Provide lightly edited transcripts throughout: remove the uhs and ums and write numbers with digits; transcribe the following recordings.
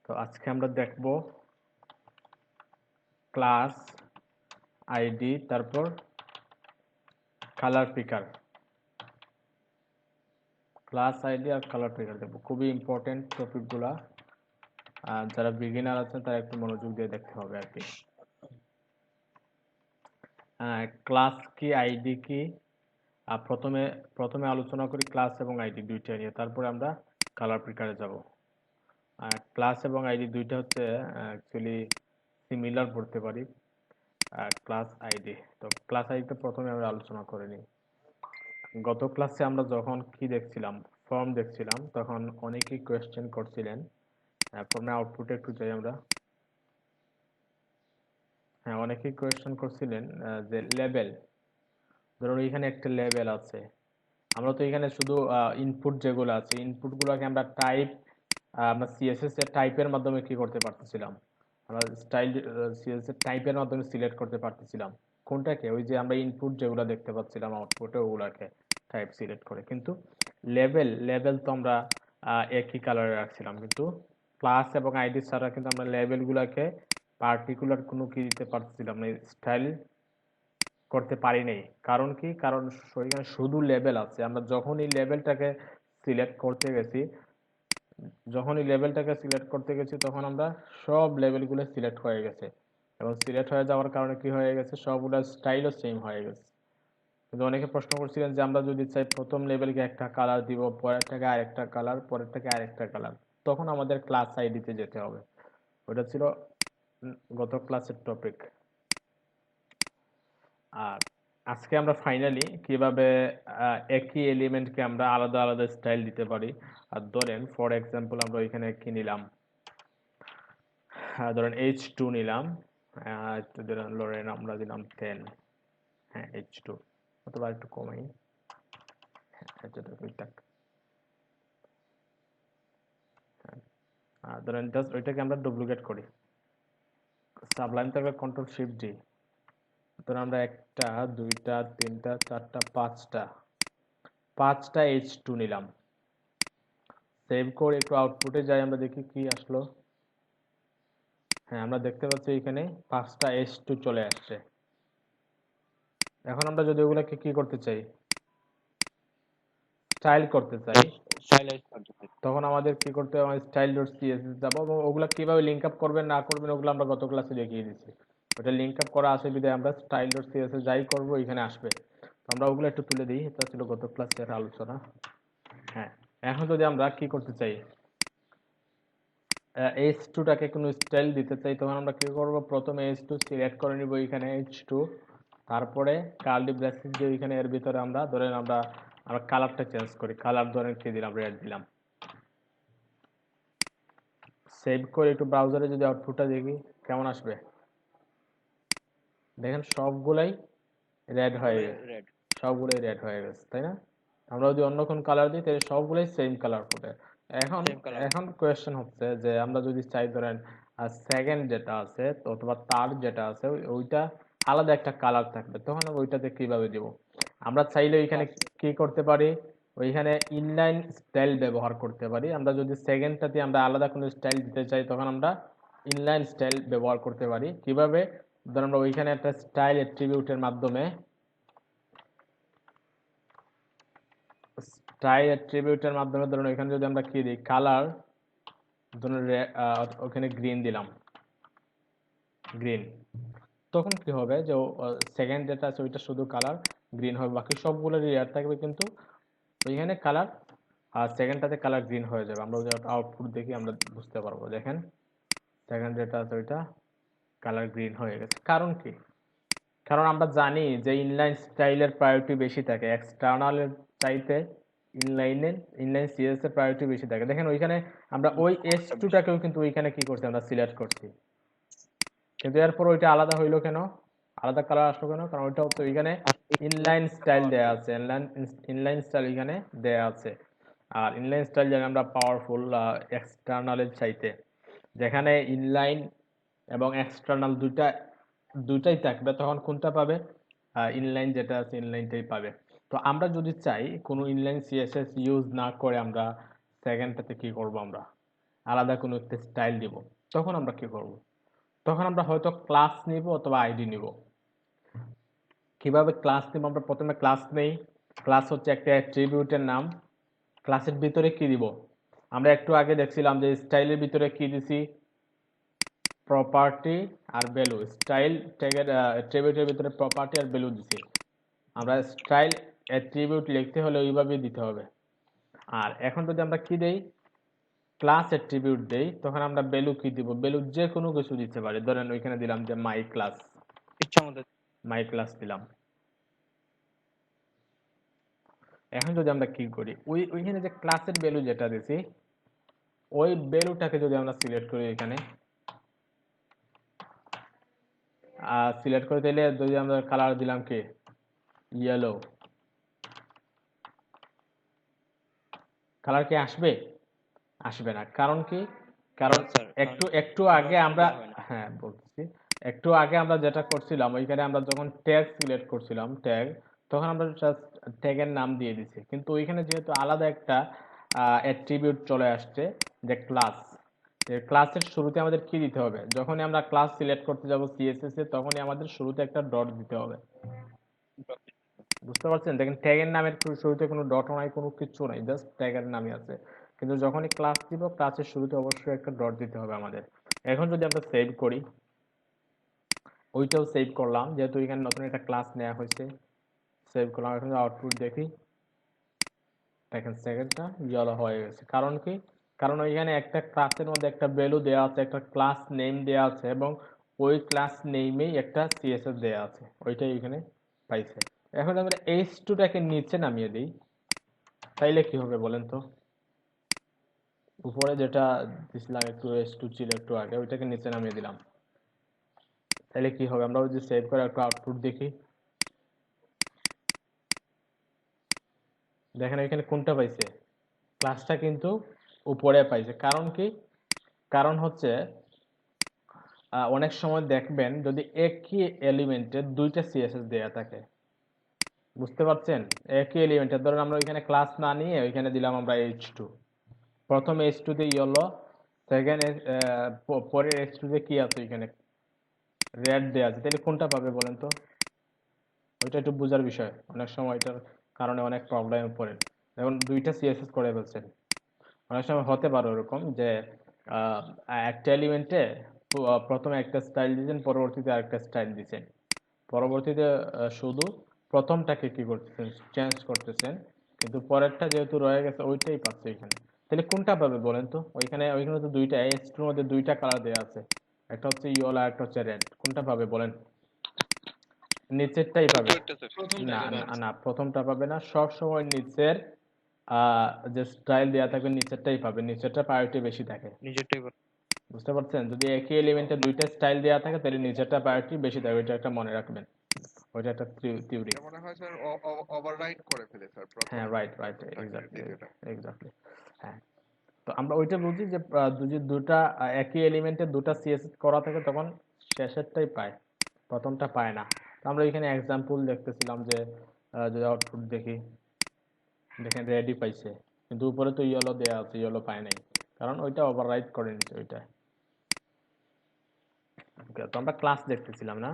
তো আজকে আমরা দেখব ক্লাস আইডি, তারপর কালার পিকার। ক্লাস আইডি আর কালার পিকার দেখব, খুবই ইম্পর্টেন্ট টপিকগুলা। যারা বিগিনার আছেন তারা একটু মনোযোগ দিয়ে দেখতে হবে আর কি। ক্লাস কি, আইডি কি, প্রথমে প্রথমে আলোচনা করি ক্লাস এবং আইডি দুইটা নিয়ে, তারপরে আমরা কালার পিকারে যাব। ক্লাস এবং আইডি দুইটা হচ্ছে অ্যাকচুয়ালি সিমিলার বলতে পারি। ক্লাস আইডি, তো ক্লাস আইডিটা প্রথমে আমরা আলোচনা করে নিই। গত ক্লাসে আমরা যখন কি দেখছিলাম, ফর্ম দেখছিলাম, তখন অনেকেই কোয়েশ্চেন করছিলেন। ফর্মে আউটপুটে একটু যাই আমরা। হ্যাঁ, অনেকেই কোয়েশ্চেন করছিলেন যে লেবেল, ধরুন এখানে একটা লেবেল আছে। আমরা তো এখানে শুধু ইনপুট যেগুলো আছে, ইনপুটগুলোকে আমরা টাইপ, আমরা সিএসএস এর টাইপের মাধ্যমে কি করতে পারতেছিলাম, আমরা স্টাইল সিএসএস এর টাইপের মাধ্যমে সিলেক্ট করতে পারতেছিলাম। কোনটাকে? ওই যে আমরা ইনপুট যেগুলো দেখতে পাচ্ছিলাম আউটপুটে, ওগুলাকে টাইপ সিলেক্ট করে। কিন্তু লেবেল লেবেল তো আমরা একই কালারে রাখছিলাম, কিন্তু ক্লাস এবং আইডি ছাড়া কিন্তু আমরা লেবেলগুলোকে পার্টিকুলার কোনো কি দিতে পারছিলাম না, স্টাইল করতে পারি নাই। কারণ কি? কারণ এখানে শুধু লেবেল আছে। আমরা যখনই লেবেলটাকে সিলেক্ট করতে গেছি, তখন আমরা সব লেবেলগুলো সিলেক্ট হয়ে গেছে, এবং সিলেক্ট হয়ে যাওয়ার কারণে কি হয়ে গেছে, সবগুলো স্টাইলও সেম হয়ে গেছে। কিন্তু অনেকে প্রশ্ন করছিলেন যে আমরা যদি চাই প্রথম লেভেলকে একটা কালার দিব, পরেরটাকে আরেকটা কালার, পরেরটাকে আরেকটা কালার, তখন আমাদের ক্লাস আইডিতে যেতে হবে। ওটা ছিল গত ক্লাসের টপিক। আর আজকে আমরা ফাইনালি কিভাবে একই এলিমেন্টকে আমরা আলাদা আলাদা স্টাইল দিতে পারি। আর ধরেন ফর এক্সাম্পল আমরা ওইখানে কি নিলাম, ধরেন H2 নিলাম, ধরেন আমরা দিলাম 10। হ্যাঁ, H2 অথবা একটু কমাই। ধরেন জাস্ট ওইটাকে আমরা ডুপ্লিকেট করি, সাবলাইম থাকলে কন্ট্রোল শিফট ডি। ধরেন আমরা একটা, দুইটা, তিনটা, চারটা, পাঁচটা H2 নিলাম। সেভ করে একটু আউটপুটে যাই, আমরা দেখি কি আসলো। হ্যাঁ, আমরা দেখতে পাচ্ছি এখানে 5টা H2 চলে আসছে। এখন আমরা যদি ওগুলাকে কি করতে চাই, স্টাইল করতে চাই, তখন আমাদের কি করতে হবে, স্টাইল ডট সিএসএস যাবো, এবং ওগুলা কিভাবে লিঙ্ক আপ করবেন না করবেন ওগুলো আমরা গত ক্লাসে দেখিয়ে দিচ্ছি। ওটা লিঙ্ক আপ করা আছে বিধায় আমরা স্টাইল ডট সিএসএস যাই করবো এখানে আসবে। তো আমরা ওগুলো একটু তুলে দিই, এটা ছিল গত ক্লাসের আলোচনা। হ্যাঁ, এখন যদি আমরা কি করতে চাই, H2টাকে কোনো স্টাইল দিতে চাই, তখন আমরা কি করব, প্রথমে H2 সিলেক্ট করে নিব এখানে H2, তারপরে কার্লি ব্রেসেস দিয়ে এখানে এর ভিতরে আমরা ধরেন আমরা কালারটা চেঞ্জ করি, কালার ধরেন কি দিলাম, রেড দিলাম। সেভ করে একটু ব্রাউজারে যদি আউটপুটটা দেখি কেমন আসবে, দেখেন সবগুলাই রেড হয়ে গেছে, সবগুলাই রেড হয়ে গেছে, তাই না? আমরা যদি অন্য কোন কালার দিই তাহলে সবগুলাই সেম কালার হবে। এখন এখন কোয়েশ্চেন হচ্ছে যে আমরা যদি চাই ধরেন সেকেন্ড যেটা আছে অথবা তার যেটা আছে ওইটা আলাদা একটা কালার থাকবে, তখন ওইটাতে কিভাবে দিব? আমরা চাইলে ওইখানে কি করতে পারি, ওইখানে ইনলাইন স্টাইল ব্যবহার করতে পারি। আমরা যদি সেকেন্ডটাতে আমরা আলাদা কোনো স্টাইল দিতে চাই, তখন আমরা ইনলাইন স্টাইল ব্যবহার করতে পারি। কিভাবে? ধরুন আমরা ওইখানে একটা স্টাইল অ্যাট্রিবিউটের মাধ্যমে, ধরুন এখানে যদি আমরা কি দিই, কালার, ধরুন ওখানে গ্রিন দিলাম, গ্রিন, তখন কি হবে যে সেকেন্ড যেটা আছে ওইটা শুধু কালার গ্রিন হবে, বাকি সবগুলো রেড থাকবে, কিন্তু ওইখানে কালার আর সেকেন্ডটাতে কালার গ্রিন হয়ে যাবে। আমরা যদি আউটপুট দেখি আমরা বুঝতে পারবো, দেখেন সেকেন্ড যেটা আছে ওইটা কালার গ্রিন হয়ে গেছে। কারণ কি? কারণ আমরা জানি যে ইনলাইন স্টাইলের প্রায়োরিটি বেশি থাকে এক্সটার্নালের চাইতে, ইনলাইন সিএস এর প্রায়োরিটি বেশি থাকে। দেখেন ওইখানে আমরা ওই H2টাকেও কিন্তু ওইখানে কি করছি, আমরা সিলেক্ট করছি, কিন্তু এরপর ওইটা আলাদা হইলো কেন, আলাদা কালার আসলো কেন? কারণ ওইটা হচ্ছে ওইখানে ইনলাইন স্টাইল দেয়া আছে, ইনলাইন স্টাইল এখানে দেয়া আছে। আর ইনলাইন স্টাইল জানি আমরা পাওয়ারফুল এক্সটার্নালের চাইতে, যেখানে ইনলাইন এবং এক্সটার্নাল দুইটাই থাকবে, তখন কোনটা পাবে, ইনলাইন যেটা আছে ইনলাইনটাই পাবে। তো আমরা যদি চাই কোনো ইনলাইন সিএসএস ইউজ না করে আমরা সেকেন্ডটাতে কি করব, আমরা আলাদা কোনো একটা স্টাইল দিব, তখন আমরা কি করব? তখন আমরা হয়তো ক্লাস নিব অথবা আইডি নিব। কিভাবে ক্লাস নিব? আমরা প্রথমে ক্লাস নেই। ক্লাস হচ্ছে একটা অ্যাট্রিবিউটের নাম। ক্লাসের ভিতরে কি দিব? আমরা একটু আগে দেখছিলাম যে স্টাইলের ভিতরে কি দিছি? প্রপার্টি আর ভ্যালু। স্টাইল ট্যাগের অ্যাট্রিবিউটের ভিতরে প্রপার্টি আর ভ্যালু দিছি। আমরা স্টাইল অ্যাট্রিবিউট লিখতে হলে ওইভাবেই দিতে হবে। আর এখন যদি আমরা কি দেই, ক্লাস অ্যাট্রিবিউট দেই, তখন আমরা ভ্যালু কি দিব? ভ্যালু যে কোনো কিছু দিতে পারি। ধরেন ওইখানে দিলাম যে মাই ক্লাস, ইচ্ছা মতো। মাই ক্লাস দিলাম। এখন যদি আমরা কি করি, ওইখানে যে ক্লাসের ভ্যালু যেটা দিছি, ওই ভ্যালুটাকে যদি আমরা সিলেক্ট করি এখানে, সিলেক্ট করে দিলে যদি আমরা কালার দিলাম কি ইয়েলো, কালার কি আসবে? আসবে না। কারণ কি? কারণ না স্যার, কারণ একটু আগে এনভায়রনমেন্ট আমরা, দেওয়া হয় না। হ্যাঁ বলছি, একটু আগে আমরা যেটা করছিলাম ওইখানে আমরা যখন ট্যাগ সিলেক্ট করছিলাম ট্যাগ, তখন আমরা জাস্ট ট্যাগের নাম দিয়ে দিছি, কিন্তু ওইখানে যেহেতু আলাদা একটা অ্যাট্রিবিউট চলে আসছে যে ক্লাস, ক্লাসের শুরুতে আমাদের কি দিতে হবে? যখনই আমরা ক্লাস সিলেক্ট করতে যাব সিএসএস এ, তখনই আমাদের শুরুতে একটা ডট দিতে হবে। বুঝতে পারছেন? দেখেন ট্যাগের নামের শুরুতে কোনো ডট নাই, কোনো কিছু নাই, জাস্ট ট্যাগের নামই আছে। কিন্তু যখনই ক্লাস দিব, ক্লাসের শুরুতে অবশ্যই একটা ডট দিতে হবে আমাদের। এখন যদি আমরা সেভ করি, ওইটাও সেভ করলাম, যেহেতু এখানে নতুন একটা ক্লাস নেওয়া হয়েছে, সেভ করলাম। এখন আউটপুট দেখি, দেখেন সেকেন্ডটা ইয়েলো হয়ে গেছে। কারণ কি? কারণ ওইখানে একটা ক্লাসের মধ্যে একটা ভ্যালু দেওয়া আছে, একটা ক্লাস নেম দেওয়া আছে, এবং ওই ক্লাস নেমেই একটা সিএসএস দেওয়া আছে, ওইটাই এখানে পাইছে। এখন আমরা এইচ2টাকে নিচে নামিয়ে দিই, তাইলে কি হবে বলেন তো? উপরে যেটা দিছিলাম একটু এইচ2 ছিল একটু আগে, ওইটাকে নিচে নামিয়ে দিলাম, তাইলে কি হবে? আমরা যদি সেভ করে একটু আউটপুট দেখি, দেখেন এখানে কোনটা পাইছে? ক্লাসটা কিন্তু উপরে পাইছে। কারণ কি? কারণ হচ্ছে অনেক সময় দেখবেন যদি একই এলিমেন্টে দুইটা সিএসএস দেয়া থাকে, বুঝতে পারছেন? একই এলিমেন্টে ধরুন আমরা ওইখানে ক্লাস না নিয়ে ওইখানে দিলাম আমরা এইচ2, প্রথম এইচ2 তে ইয়েলো, সেকেন্ড পরের এইচ2 তে কি আছে এখানে? রেড দেয়া আছে। তাহলে কোনটা পাবে বলেন তো? ওইটা একটু বোঝার বিষয়। অনেক সময় এটার কারণে অনেক প্রবলেমে পড়েন। যেমন দুইটা সিএসএস করে ফেলছেন, অনেক সময় হতে পারে ওরকম যে আহ, একটা এলিমেন্টে প্রথমে একটা স্টাইল দিয়েছেন, পরবর্তীতে আরেকটা স্টাইল দিয়েছেন, পরবর্তীতে শুধু প্রথমটাকে কি করতেছেন? চেঞ্জ করতেছেন, কিন্তু পরেরটা যেহেতু রয়ে গেছে ওইটাই পাচ্ছে এখানে। তাহলে কোনটা পাবে বলেন তো? ওইখানে ওইখানে তো দুইটা এইচ2 মধ্যে দুইটা কালার দেওয়া আছে, একটা হচ্ছে ইয়েলো আর একটা হচ্ছে রেড, কোনটা পাবে বলেন? নিচেরটাই পাবে। উপরেরটা স্যার, না প্রথমটাই না পাবে। না, প্রথমটা পাবে না, সব সময় নিচের যে স্টাইল দেওয়া থাকবে নিচেরটাই পাবে, নিচেরটা প্রায়োরিটি বেশি থাকে। নিজেরটাই পাবে। বুঝতে পারছেন? যদি একই এলিমেন্টে দুইটা স্টাইল দেওয়া থাকে তাহলে নিচেরটা প্রায়োরিটি বেশি থাকে, ওইটা একটা মনে রাখবেন। ওইটা একটা থিওরি। এটা মনে হয় স্যার ওভাররাইড করে ফেলে স্যার হ্যাঁ, প্রথম রাইট রাইট, প্রথমটাকে এক্স্যাক্টলি দ্বিতীয়টা। এক্স্যাক্টলি। হ্যাঁ, তো আমরা ওইটা বুঝি যে যদি দুটা একই এলিমেন্টে দুটা সিএসএস করা থাকে তখন শেষেরটাই পায়, প্রথমটা পায় না। তো আমরা এখানে এক্সাম্পল দেখতেছিলাম যে যদি আউটপুট দেখি, দেখেন রেডি পাইছে, কিন্তু উপরে তো ইয়েলো দেওয়া আছে, ইয়েলো পায় নাই, কারণ ওইটা ওভাররাইড করে নিচ্ছে ওইটা। Okay, তো আমরা ক্লাস দেখতেছিলাম না?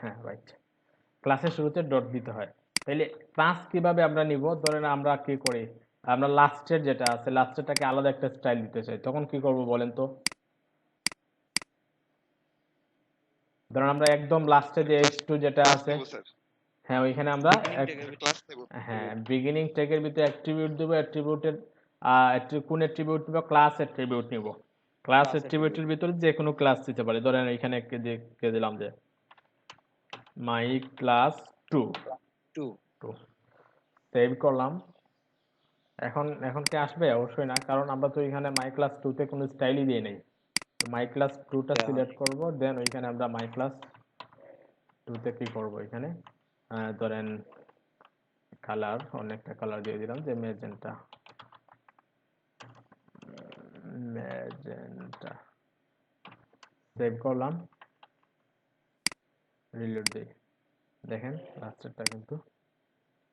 হ্যাঁ, রাইট। ক্লাসের শুরুতে ডট দিতে হয়। তাইলে ক্লাস কিভাবে আমরা নিব? ধরেন আমরা কি করি, আমরা লাস্টের যেটা আছে লাস্টেরটাকে আলাদা একটা স্টাইল দিতে চাই, তখন কি করব বলেন তো? ধরেন আমরা একদম লাস্টে যে ক্লাস এইচ2 যেটা ক্লাস আছে, নেব স্যার, হ্যাঁ ওইখানে আমরা বিগিনিং ট্যাগের ভিতরে। ক্লাস নেব। হ্যাঁ বিগিনিং ট্যাগের ভিতরে অ্যাট্রিবিউট দেবো, অ্যাট্রিবিউটের কোন অ্যাট্রিবিউট নিব? ক্লাস অ্যাট্রিবিউট নিব। ক্লাস ক্লাস অ্যাট্রিবিউটের অ্যাট্রিবিউট। ভিতরে যে কোনো ক্লাস দিতে পারি। ধরেন এখানে কে দিলাম যে মাই ক্লাস টু, 2। সেভ করলাম। এখন এখন কি আসবে? অবশ্যই না, কারণ আমরা তো এখানে মাই ক্লাস টুতে কোনো স্টাইলই দিয়ে নেই। মাই ক্লাস টুটা দেওয়া সিলেক্ট হয়নি। করব, দেন ওইখানে আমরা মাই ক্লাস টুতে কি করব এখানে, ধরেন কালার, অনেকটা কালার দিয়ে দিলাম যে ম্যাজেন্টা, ম্যাজেন্টা, সেভ করলাম, রিলোড দিই। দেখেন লাস্টেরটা কিন্তু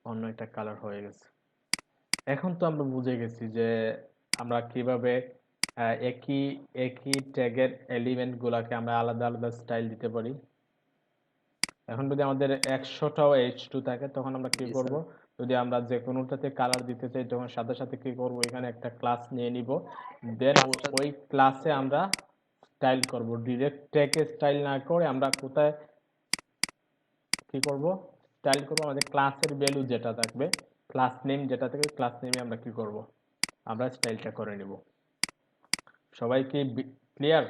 অন্য একটা কালার হয়ে গেছে। এখন তো আমরা বুঝে গেছি যে আমরা কিভাবে একই একই ট্যাগের এলিমেন্ট গুলাকে আমরা আলাদা আলাদা স্টাইল দিতে পারি। এখন যদি আমাদের 100টাও H2 থাকে তখন আমরা কি জি করব, স্যার। যদি আমরা যে কোনোটাতে কালার দিতে চাই তখন সাথে সাথে কি করব, এখানে একটা ক্লাস নিয়ে নিব, দেন ক্লাসটা ওই ক্লাসে আমরা স্টাইল করব। ডিরেক্ট ট্যাগে স্টাইল না করে আমরা কোথায় কি করব, স্টাইল করব আমাদের ক্লাসের ভ্যালু যেটা থাকবে, ক্লাস নেম যেটা থাকবে, ক্লাস নেমে আমরা কি করব, আমরা স্টাইলটা করে নিব। সবাই কি ক্লিয়ার?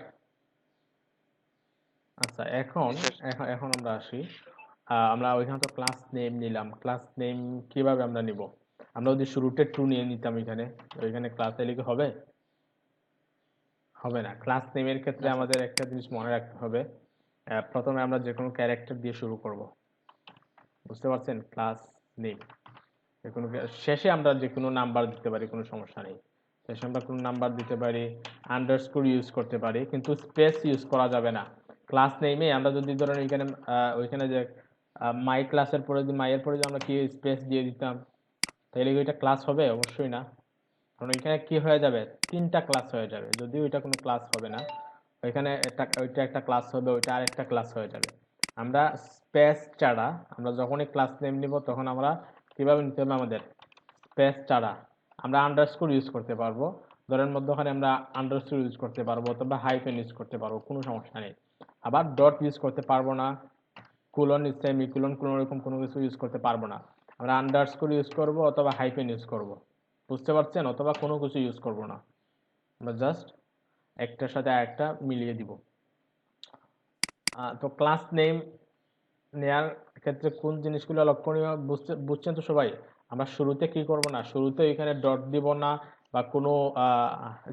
আচ্ছা, এখন জি স্যার। এখন এখন আমরা আসি, আমরা ওইখানে তো ক্লাস নেম নিলাম, ক্লাস নেম কিভাবে আমরা নিব? আমরা যদি শুরুতে ট্রু নিয়ে নিতাম এখানে, ওইখানে ক্লাস এলে কি হবে? হবে না। ক্লাস নেমের ক্ষেত্রে না স্যার। আমাদের একটা জিনিস মনে রাখতে হবে, প্রথমে আমরা যে কোনো ক্যারেক্টার দিয়ে শুরু করব, বুঝতে পারছেন? ক্লাস নেম যে কোনো শেষে আমরা যে কোনো নাম্বার দিতে পারি, কোনো সমস্যা নেই। শেষে আমরা কোনো নাম্বার দিতে পারি, আন্ডারস্কোর ইউজ করতে পারি, কিন্তু স্পেস ইউজ করা যাবে না। ক্লাস নেমে আমরা যদি ধরেন ওইখানে ওইখানে যে মাই ক্লাসের পরে যদি মাইয়ের পরে যদি আমরা কি স্পেস দিয়ে দিতাম, তাহলে কি ওইটা ক্লাস হবে? অবশ্যই না। কারণ ওইখানে কি হয়ে যাবে, তিনটা ক্লাস হয়ে যাবে, যদিও ওইটা কোনো ক্লাস হবে না। ওইখানে ওইটা একটা ক্লাস হবে, ওইটা আরেকটা ক্লাস হয়ে যাবে। আমরা স্পেস ছাড়া আমরা যখনই ক্লাস নেম নিব তখন আমরা কিভাবে নিতে হবে, আমাদের স্পেস ছাড়া আমরা আন্ডারস্কোর ইউজ করতে পারবো, ধরেন মধ্যখানে আমরা আন্ডারস্কোর ইউজ করতে পারবো অথবা হাইফেন ইউজ করতে পারবো, কোনো সমস্যা নেই। আবার ডট ইউজ করতে পারবো না, কোলন সেমিকোলন কোনো রকম কোনো কিছু ইউজ করতে পারবো না। আমরা আন্ডারস্কোর ইউজ করব অথবা হাইফেন ইউজ করব, বুঝতে পারছেন? অথবা কোনো কিছু ইউজ করব না, আমরা জাস্ট একটার সাথে আরেকটা মিলিয়ে দিব। তো ক্লাস নেম নেয়ার ক্ষেত্রে কোন জিনিসগুলো লক্ষণীয় বুঝছেন তো সবাই? আমরা শুরুতে কি করব না, শুরুতে এখানে ডট দিব না বা কোনো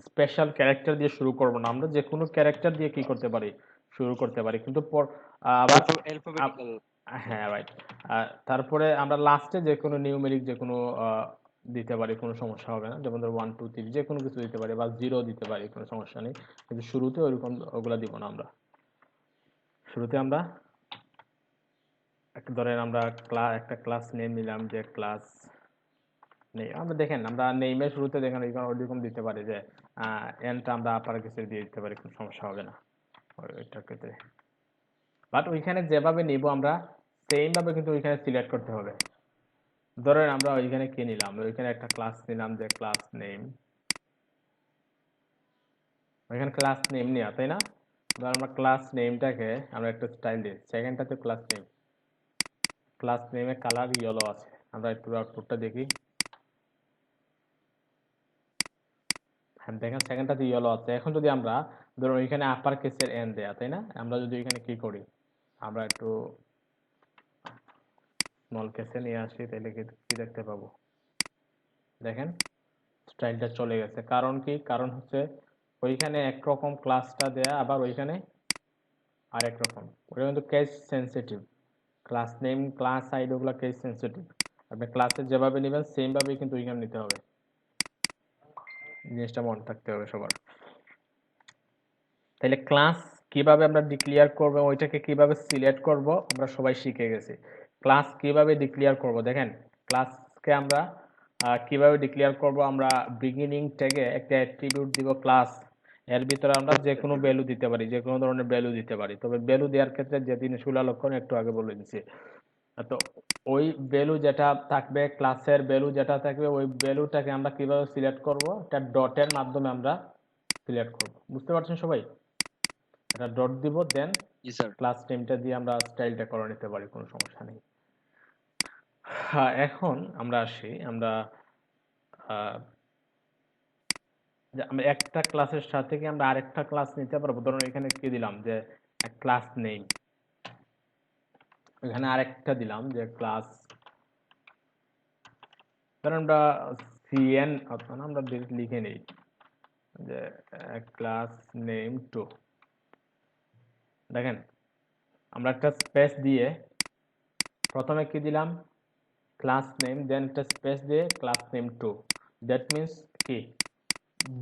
স্পেশাল ক্যারেক্টার দিয়ে শুরু করব না, আমরা যে কোনো ক্যারেক্টার দিয়ে কি করতে পারি, শুরু করতে পারি। কিন্তু আবার অ্যালফাবেটিক্যাল। হ্যাঁ রাইট, তারপরে আমরা লাস্টে যে কোনো নিউমেরিক যে কোনো দিতে পারি, কোনো সমস্যা হবে না। যেমন ধর 1 2 3 যে কোনো কিছু দিতে পারি বা 0 দিতে পারি, কোনো সমস্যা নেই। কিন্তু শুরুতে ওইরকম ওগুলা দিব না আমরা। শুরুতে আমরা ধরেন আমরা একটা ক্লাস নেম নিলাম, যে ক্লাস নেই আমরা দেখেন, আমরা নেইমের শুরুতে দেখেন ওইরকম দিতে পারি যে এনটা আমরা আপার কেসে দিয়ে দিতে পারি, কোনো সমস্যা হবে না ওইটার ক্ষেত্রে। বাট ওইখানে যেভাবে নিব আমরা সেম ভাবে কিন্তু ওইখানে সিলেক্ট করতে হবে। ধরেন আমরা ওইখানে কি নিলাম, ওইখানে একটা ক্লাস নিলাম যে ক্লাস নেম, ওইখানে ক্লাস নেম নেওয়া, তাই না? ধর আমরা ক্লাস নেমটাকে আমরা একটা স্টাইল দিই, সেকেন্ডটাতে ক্লাস নেম, ক্লাস নেমে কালার ইয়েলো আছে, আমরা একটু আউটপুটটা দেখি। হ্যাঁ দেখেন সেকেন্ডটাতে ইয়েলো আছে। এখন যদি আমরা ধরুন ওইখানে আপার কেসের এন দেয়া, তাই না? আমরা যদি ওইখানে কি করি, আমরা একটু স্মল কেসে নিয়ে আসি, তাহলে কি দেখতে পাবো, দেখেন স্টাইলটা চলে গেছে। কারণ কি, কারণ হচ্ছে ওইখানে একরকম ক্লাসটা দেয়া, আবার ওইখানে আরেক রকম। ওটা কিন্তু case sensitive, class name class ID ওগুলো কেস সেন্সিটিভ। আপনি ক্লাসে যেভাবে নেবেন সেম ভাবেই কিন্তু ওইখানে নিতে হবে, জিনিসটা মনে থাকতে হবে সবার। তাহলে ক্লাস কিভাবে আমরা ডিক্লেয়ার করব, ওইটাকে কিভাবে সিলেক্ট করব আমরা সবাই শিখে গেছি। ক্লাস কিভাবে ডিক্লেয়ার করব, দেখেন ক্লাসকে আমরা কিভাবে ডিক্লেয়ার করব, আমরা বিগিনিং ট্যাগে একটা অ্যাট্রিবিউট দিব ক্লাস, এর ভিতরে আমরা যে কোনো ভ্যালু দিতে পারি, যে কোনো ধরনের ভ্যালু দিতে পারি। তবে ভ্যালু দেওয়ার ক্ষেত্রে যে জিনিসগুলো লক্ষণ একটু আগে বলে দিচ্ছি। তো ওই ভ্যালু যেটা থাকবে, ক্লাসের ভ্যালু যেটা থাকবে, ওই ভ্যালুটাকে আমরা কিভাবে সিলেক্ট করব, এটা ডটের মাধ্যমে আমরা সিলেক্ট করব। বুঝতে পারছেন সবাই? এটা ডট দিব, দেন জি স্যার। ক্লাস নেমটা দিয়ে আমরা স্টাইলটা করে নিতে পারি, কোনো সমস্যা নেই। এখন আমরা আসি, আমরা আমরা একটা ক্লাসের সাথে কি আমরা আরেকটা ক্লাস নিতে পারবো? ধরুন এখানে কি দিলাম যে ক্লাস নেম, এখানে আরেকটা দিলাম যে ক্লাস, ধরুন আমরা সিএন অথবা আমরা লিখে নেই যে ক্লাস নেম 2। দেখেন আমরা একটা স্পেস দিয়ে প্রথমে কি দিলাম, ক্লাস নেম, দেন একটা স্পেস দিয়ে ক্লাস নেম 2। দ্যাট মিন্স কি,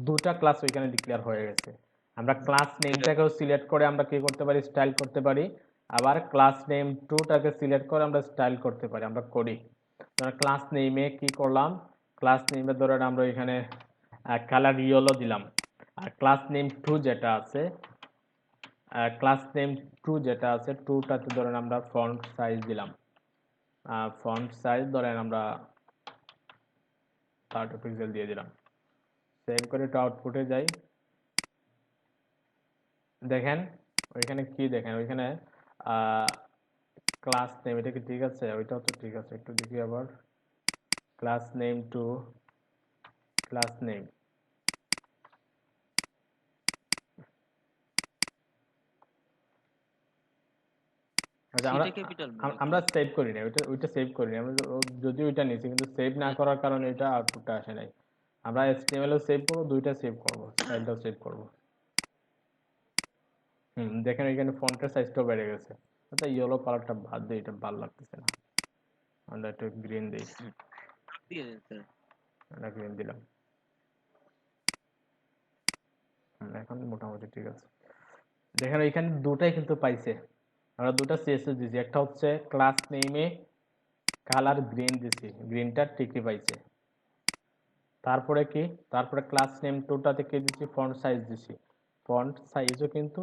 দুটা ক্লাস ওইখানে ডিক্লেয়ার হয়ে গেছে। আমরা ক্লাস নেমটাকেও সিলেক্ট করে আমরা কি করতে পারি, স্টাইল করতে পারি। আবার ক্লাস নেম 2টাকে সিলেক্ট করে আমরা স্টাইল করতে পারি, আমরা করি। ক্লাস নেমে কি করলাম, ক্লাস নেমে ধরেন আমরা এখানে কালার ইয়েলো দিলাম, আর ক্লাস নেম 2 যেটা আছে, ক্লাস নেম 2 যেটা আছে 2টাতে ধরেন আমরা ফন্ট সাইজ দিলাম, ফন্ট সাইজ ধরেন আমরা 30 পিক্সেল দিয়ে দিলাম। সেভ করে একটু আউটপুটে যাই, দেখেন ওইখানে কি দেখেন ওইখানে ক্লাস নেম, এটা কি ঠিক আছে? ওইটাও তো ঠিক আছে, একটু দেখি আবার। Class name to class name, আচ্ছা আমরা সিটা ক্যাপিটাল মনে আমরা হয়। সেভ করি না, ওইটা সেভ করি না আমরা, যদিও ওইটা নিয়েছি কিন্তু সেভ না করার কারণে এটা আউটপুটটা আসে নাই। আমরা HTML ও সেভ করবো, দুইটা সেভ করবো, স্টাইলটাও সেভ করবো। দেখেন এখানে ফন্টের সাইজটাও বেড়ে গেছে। আচ্ছা ইয়েলো কালারটা বাদ দিই, এটা ভালো লাগতেছে না, আমরা একটু গ্রিন দিই। দিয়ে দেন স্যার। আমরা গ্রিন দিলাম। এখন মোটামুটি ঠিক আছে। দেখেন এখানে দুটাই কিন্তু পাইছে, আমরা দুটা CSS দিছি, একটা হচ্ছে ক্লাস নেমে কালার গ্রিন দিছি, গ্রিনটা ঠিকই পাইছে। তারপরে কি, তারপরে ক্লাস নেম 2টাতে কি দিছি, ফন্ট সাইজ দিছি, ফন্ট সাইজও কিন্তু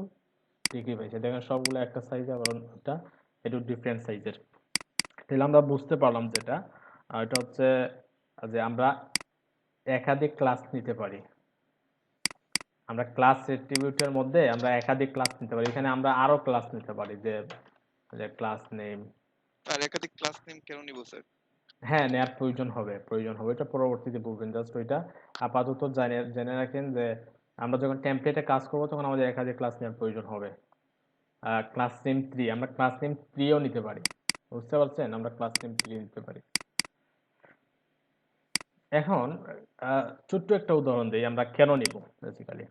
ঠিকই পাইছে। দেখেন সবগুলো একটা সাইজ, আবার এটা একটু ডিফারেন্ট সাইজের। তাহলে আমরা বুঝতে পারলাম যেটা, এটা হচ্ছে যে আমরা একাধিক ক্লাস নিতে পারি। আমরা ক্লাস অ্যাট্রিবিউটের মধ্যে আমরা একাধিক ক্লাস নিতে পারি, এখানে আমরা আরো ক্লাস নিতে পারি, যে যে ক্লাস নেম। আর একাধিক ক্লাস নেম কেন নিব স্যার? হ্যাঁ, নেয়ার প্রয়োজন হবে, এটা পরবর্তীতে বলবেন, জাস্ট ওইটা আপাতত জেনে জেনে রাখেন যে আমরা যখন টেমপ্লেটে কাজ করব তখন আমাদের একাধিক ক্লাস নেওয়ার প্রয়োজন হবে। ক্লাস নেম 3, আমরা ক্লাস নেম 3ও নিতে পারি, বুঝতে পারছেন? আমরা ক্লাস নেম 3 নিতে পারি। এখন ছোট্ট একটা উদাহরণ দিই আমরা কেন নিব। বেসিক্যালি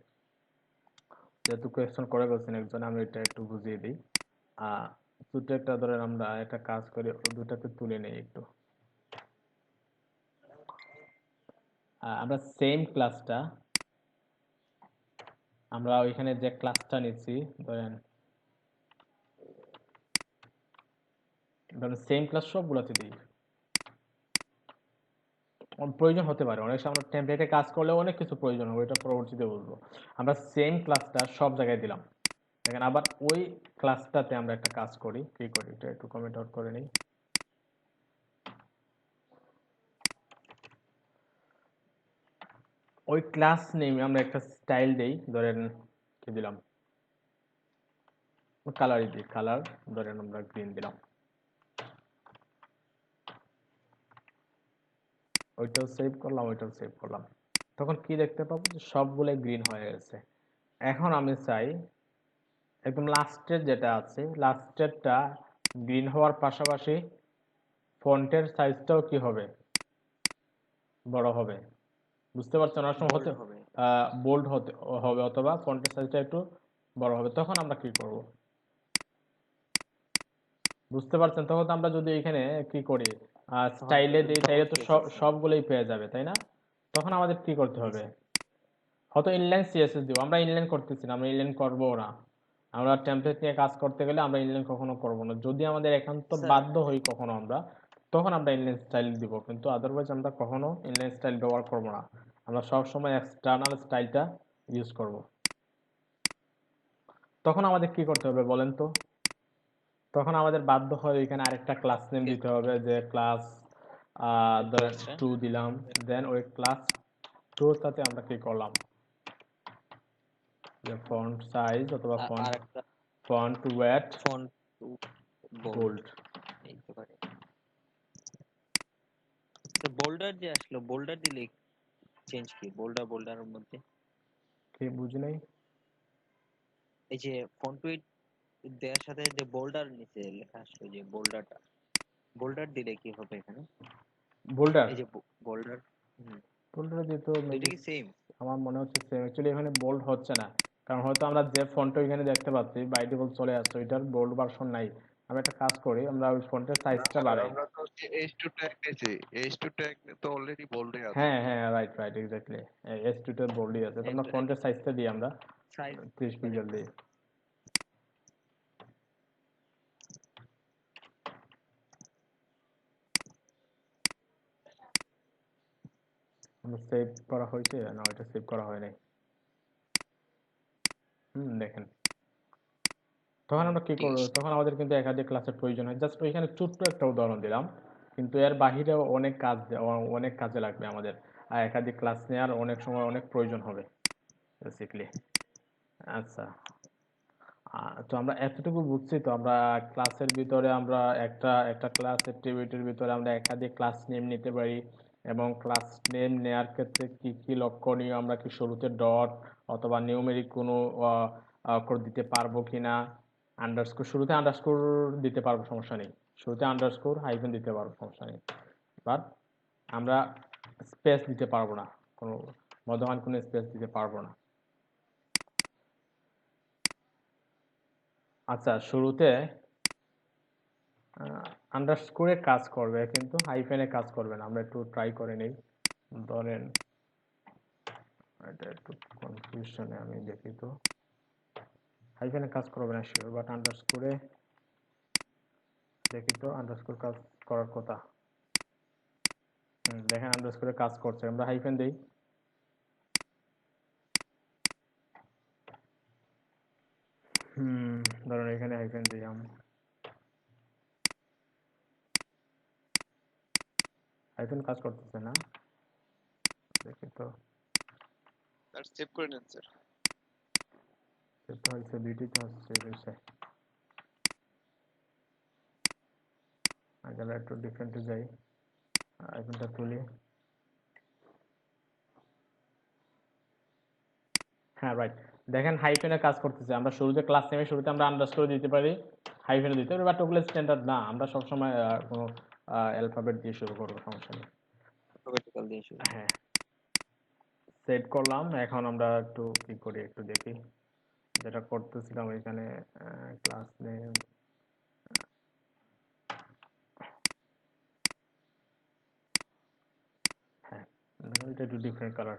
যেহেতু কোয়েশ্চেন করে বলছেন একজন, আমি এটা একটু বুঝিয়ে দিই। ছোট্ট একটা ধরেন আমরা একটা কাজ করি, দুটাতে তুলে নেই একটু। আমরা সেম ক্লাসটা, আমরা ওইখানে যে ক্লাসটা নিচ্ছি, ধরেন সেম ক্লাস সবগুলোতে দিই। প্রয়োজন হতে পারে অনেক সময়, আমরা টেমপ্লেটে কাজ করলে অনেক কিছু প্রয়োজন হবে, এটা পরবর্তীতে বলবো। আমরা সেম ক্লাসটা সব জায়গায় দিলাম। দেখেন আবার ওই ক্লাসটাতে আমরা একটা কাজ করি, কি করি এটা একটু কমেন্ট আউট করে নিই। ওই ক্লাস নেমে আমরা একটা স্টাইল দেই, ধরেন কি দিলাম, কালারই দিই, কালার ধরেন আমরা গ্রিন দিলাম, ওইটাও সেভ করলাম, ওইটাও সেভ করলাম। তখন কি দেখতে পাবো যে সবগুলো গ্রিন হয়ে গেছে। এখন আমি চাই একদম লাস্টের যেটা আছে, লাস্টেরটা গ্রিন হওয়ার পাশাপাশি ফন্টের সাইজটাও কি হবে, বড় হবে। বুঝতে পারছেন? অনেক সময় বোল্ড হতে হবে। বোল্ড হতে হবে, অথবা ফন্টের সাইজটা একটু বড় হবে, তখন আমরা কি করব? বুঝতে পারছেন? তখন তো আমরা যদি এখানে কি করি, তখন স্টাইলে দিই, তাইলে ডবল তো CSS হবে। সবগুলোই পেয়ে যাবে, তাই না? তখন আমাদের কি করতে জি হবে? স্যার। হয়তো ইনলাইন CSS দিব, আমরা ইনলাইন করতেছি না, আমরা ইনলাইন করবো না। আমরা টেমপ্লেট নিয়ে কাজ করতে গেলে আমরা ইনলাইন কখনো করব না, যদি আমাদের একান্ত স্যার বাধ্য হই কখনো আমরা, তখন আমরা ইনলাইন স্টাইল দিব, কিন্তু আদারওয়াইজ আমরা কখনো ইনলাইন স্টাইল ব্যবহার করব না। আমরা সবসময় এক্সটার্নাল স্টাইলটা ইউজ করব। তখন আমাদের কি করতে হবে বলেন তো? তখন আমাদের বাধ্য হয় এখানে আরেকটা ক্লাস নেম দিতে হবে, যে ক্লাস ধরেন ক্লাসটা 2 দিলাম, দেন ওই ক্লাস 2টাতে আমরা কি করলাম, যে ফন্ট সাইজ অথবা আর একটা font weight font bold bold. দিতে পারে। তো বোল্ডার যে আসলো, বোল্ডার দিলে চেঞ্জ কি? বোল্ডারের মধ্যে কি বুঝি নাই? এই যে ফন্ট উইড দেওয়ার সাথে যে বোল্ডার নিচে লেখা আসলো, যে বোল্ডার দিলে কি হবে এখানে? বোল্ডার, এই যে বোল্ডার। হুম। বোল্ডার দিয়ে তো দুইটা মেবি কি সেম? আমার মনে হচ্ছে সেম। অ্যাকচুয়ালি এখানে বোল্ড হচ্ছে না, কারণ হয়তো আমরা যে ফন্টটা এখানে দেখতে পাচ্ছি বাই ডিফল্ট চলে আসছে, ওইটার বোল্ড ভার্সন নাই। আমরা একটা কাজ করি, আমরা ওই ফন্টের না সাইজটা স্যার, বাড়াই। আমরা তো H2 ট্যাগ নিয়েছি, H2 ট্যাগ তো অলরেডি বোল্ডে আছে। হ্যাঁ হ্যাঁ, রাইট রাইট, এক্স্যাক্টলি। S2 তে বোল্ডই আছে, তো আমরা একবারে ফন্টের সাইজটা দিই আমরা সাইজ 30 মানে পিক্সেল দিই। আমরা সেভ করা হয়েছে না, ওইটা সেভ করা হয় নাই। দেখেন তখন আমরা কি ঠিক করবো, আছে। তখন আমাদের কিন্তু একাধিক ক্লাসের প্রয়োজন হয়। জাস্ট ওইখানে ছোট্ট একটা উদাহরণ দিলাম, কিন্তু এর বাহিরেও অনেক কাজ অনেক কাজে লাগবে আমাদের, আর একাধিক ক্লাস নেওয়ার অনেক সময় অনেক প্রয়োজন হবে বেসিক্যালি। আচ্ছা, তো আমরা এতটুকু বুঝছি। তো আমরা ক্লাসের ভিতরে আমরা একটা একটা ক্লাস অ্যাক্টিভিটির ভিতরে আমরা একাধিক ক্লাস নেম নিতে পারি, এবং ক্লাস নেম নেওয়ার ক্ষেত্রে কি কি লক্ষণীয়, আমরা কি শুরুতে ডট অথবা নিউমেরিক কোনো অক্ষর দিতে পারবো কিনা, আন্ডারস্কোর, শুরুতে আন্ডারস্কোর দিতে পারবো, সমস্যা নেই, শুরুতে আন্ডারস্কোর হাইফেন দিতে পারবো, সমস্যা নেই, বাট আমরা স্পেস দিতে পারবো না, কোনো মধ্যমান কোনো স্পেস দিতে পারবো না। আচ্ছা, শুরুতে আন্ডারস্কোরে কাজ করবে কিন্তু হাইফেনে কাজ করবে না। আমরা একটু ট্রাই করে নেই। ধরেন এটা একটু কনফিউশনে, আমি দেখি তো। হাইফেনে কাজ করবে না শিওর, বাট আন্ডারস্কোরে দেখি তো, আন্ডারস্কোর কাজ করার কথা। দেখেন আন্ডারস্কোরে কাজ করছে, আমরা হাইফেন দেই। ধরুন এখানে হাইফেন দিলাম, হাইফেন কাজ করতেছে না, দেখি তো। স্যার সেভ করে নেন স্যার। সেভ হয়েছে, দুইটি তো সেভ হয়েছে। আগে একটু ডিফারেন্টে যাই, হাইফেনটা তুলি। হ্যাঁ, রাইট। দেখেন হাইফেনে কাজ করতেছে। আমরা শুরুতে ক্লাস নেমে শুরুতে আমরা আন্ডারস্কোর দিতে পারি, হাইফেনে দিতে পারি, বাট ওগুলো স্ট্যান্ডার্ড না। আমরা সবসময় কোনো অ্যালফাবেট দিয়ে শুরু করবো, সমস্যা নেই। অ্যালফাবেটিক্যাল দিয়ে শুরু। হ্যাঁ, সেভ করলাম। এখন আমরা একটু কি করি একটু দেখি, যেটা করতেছিলাম এখানে ক্লাস নেম। হ্যাঁ, এটা একটু ডিফারেন্ট কালার।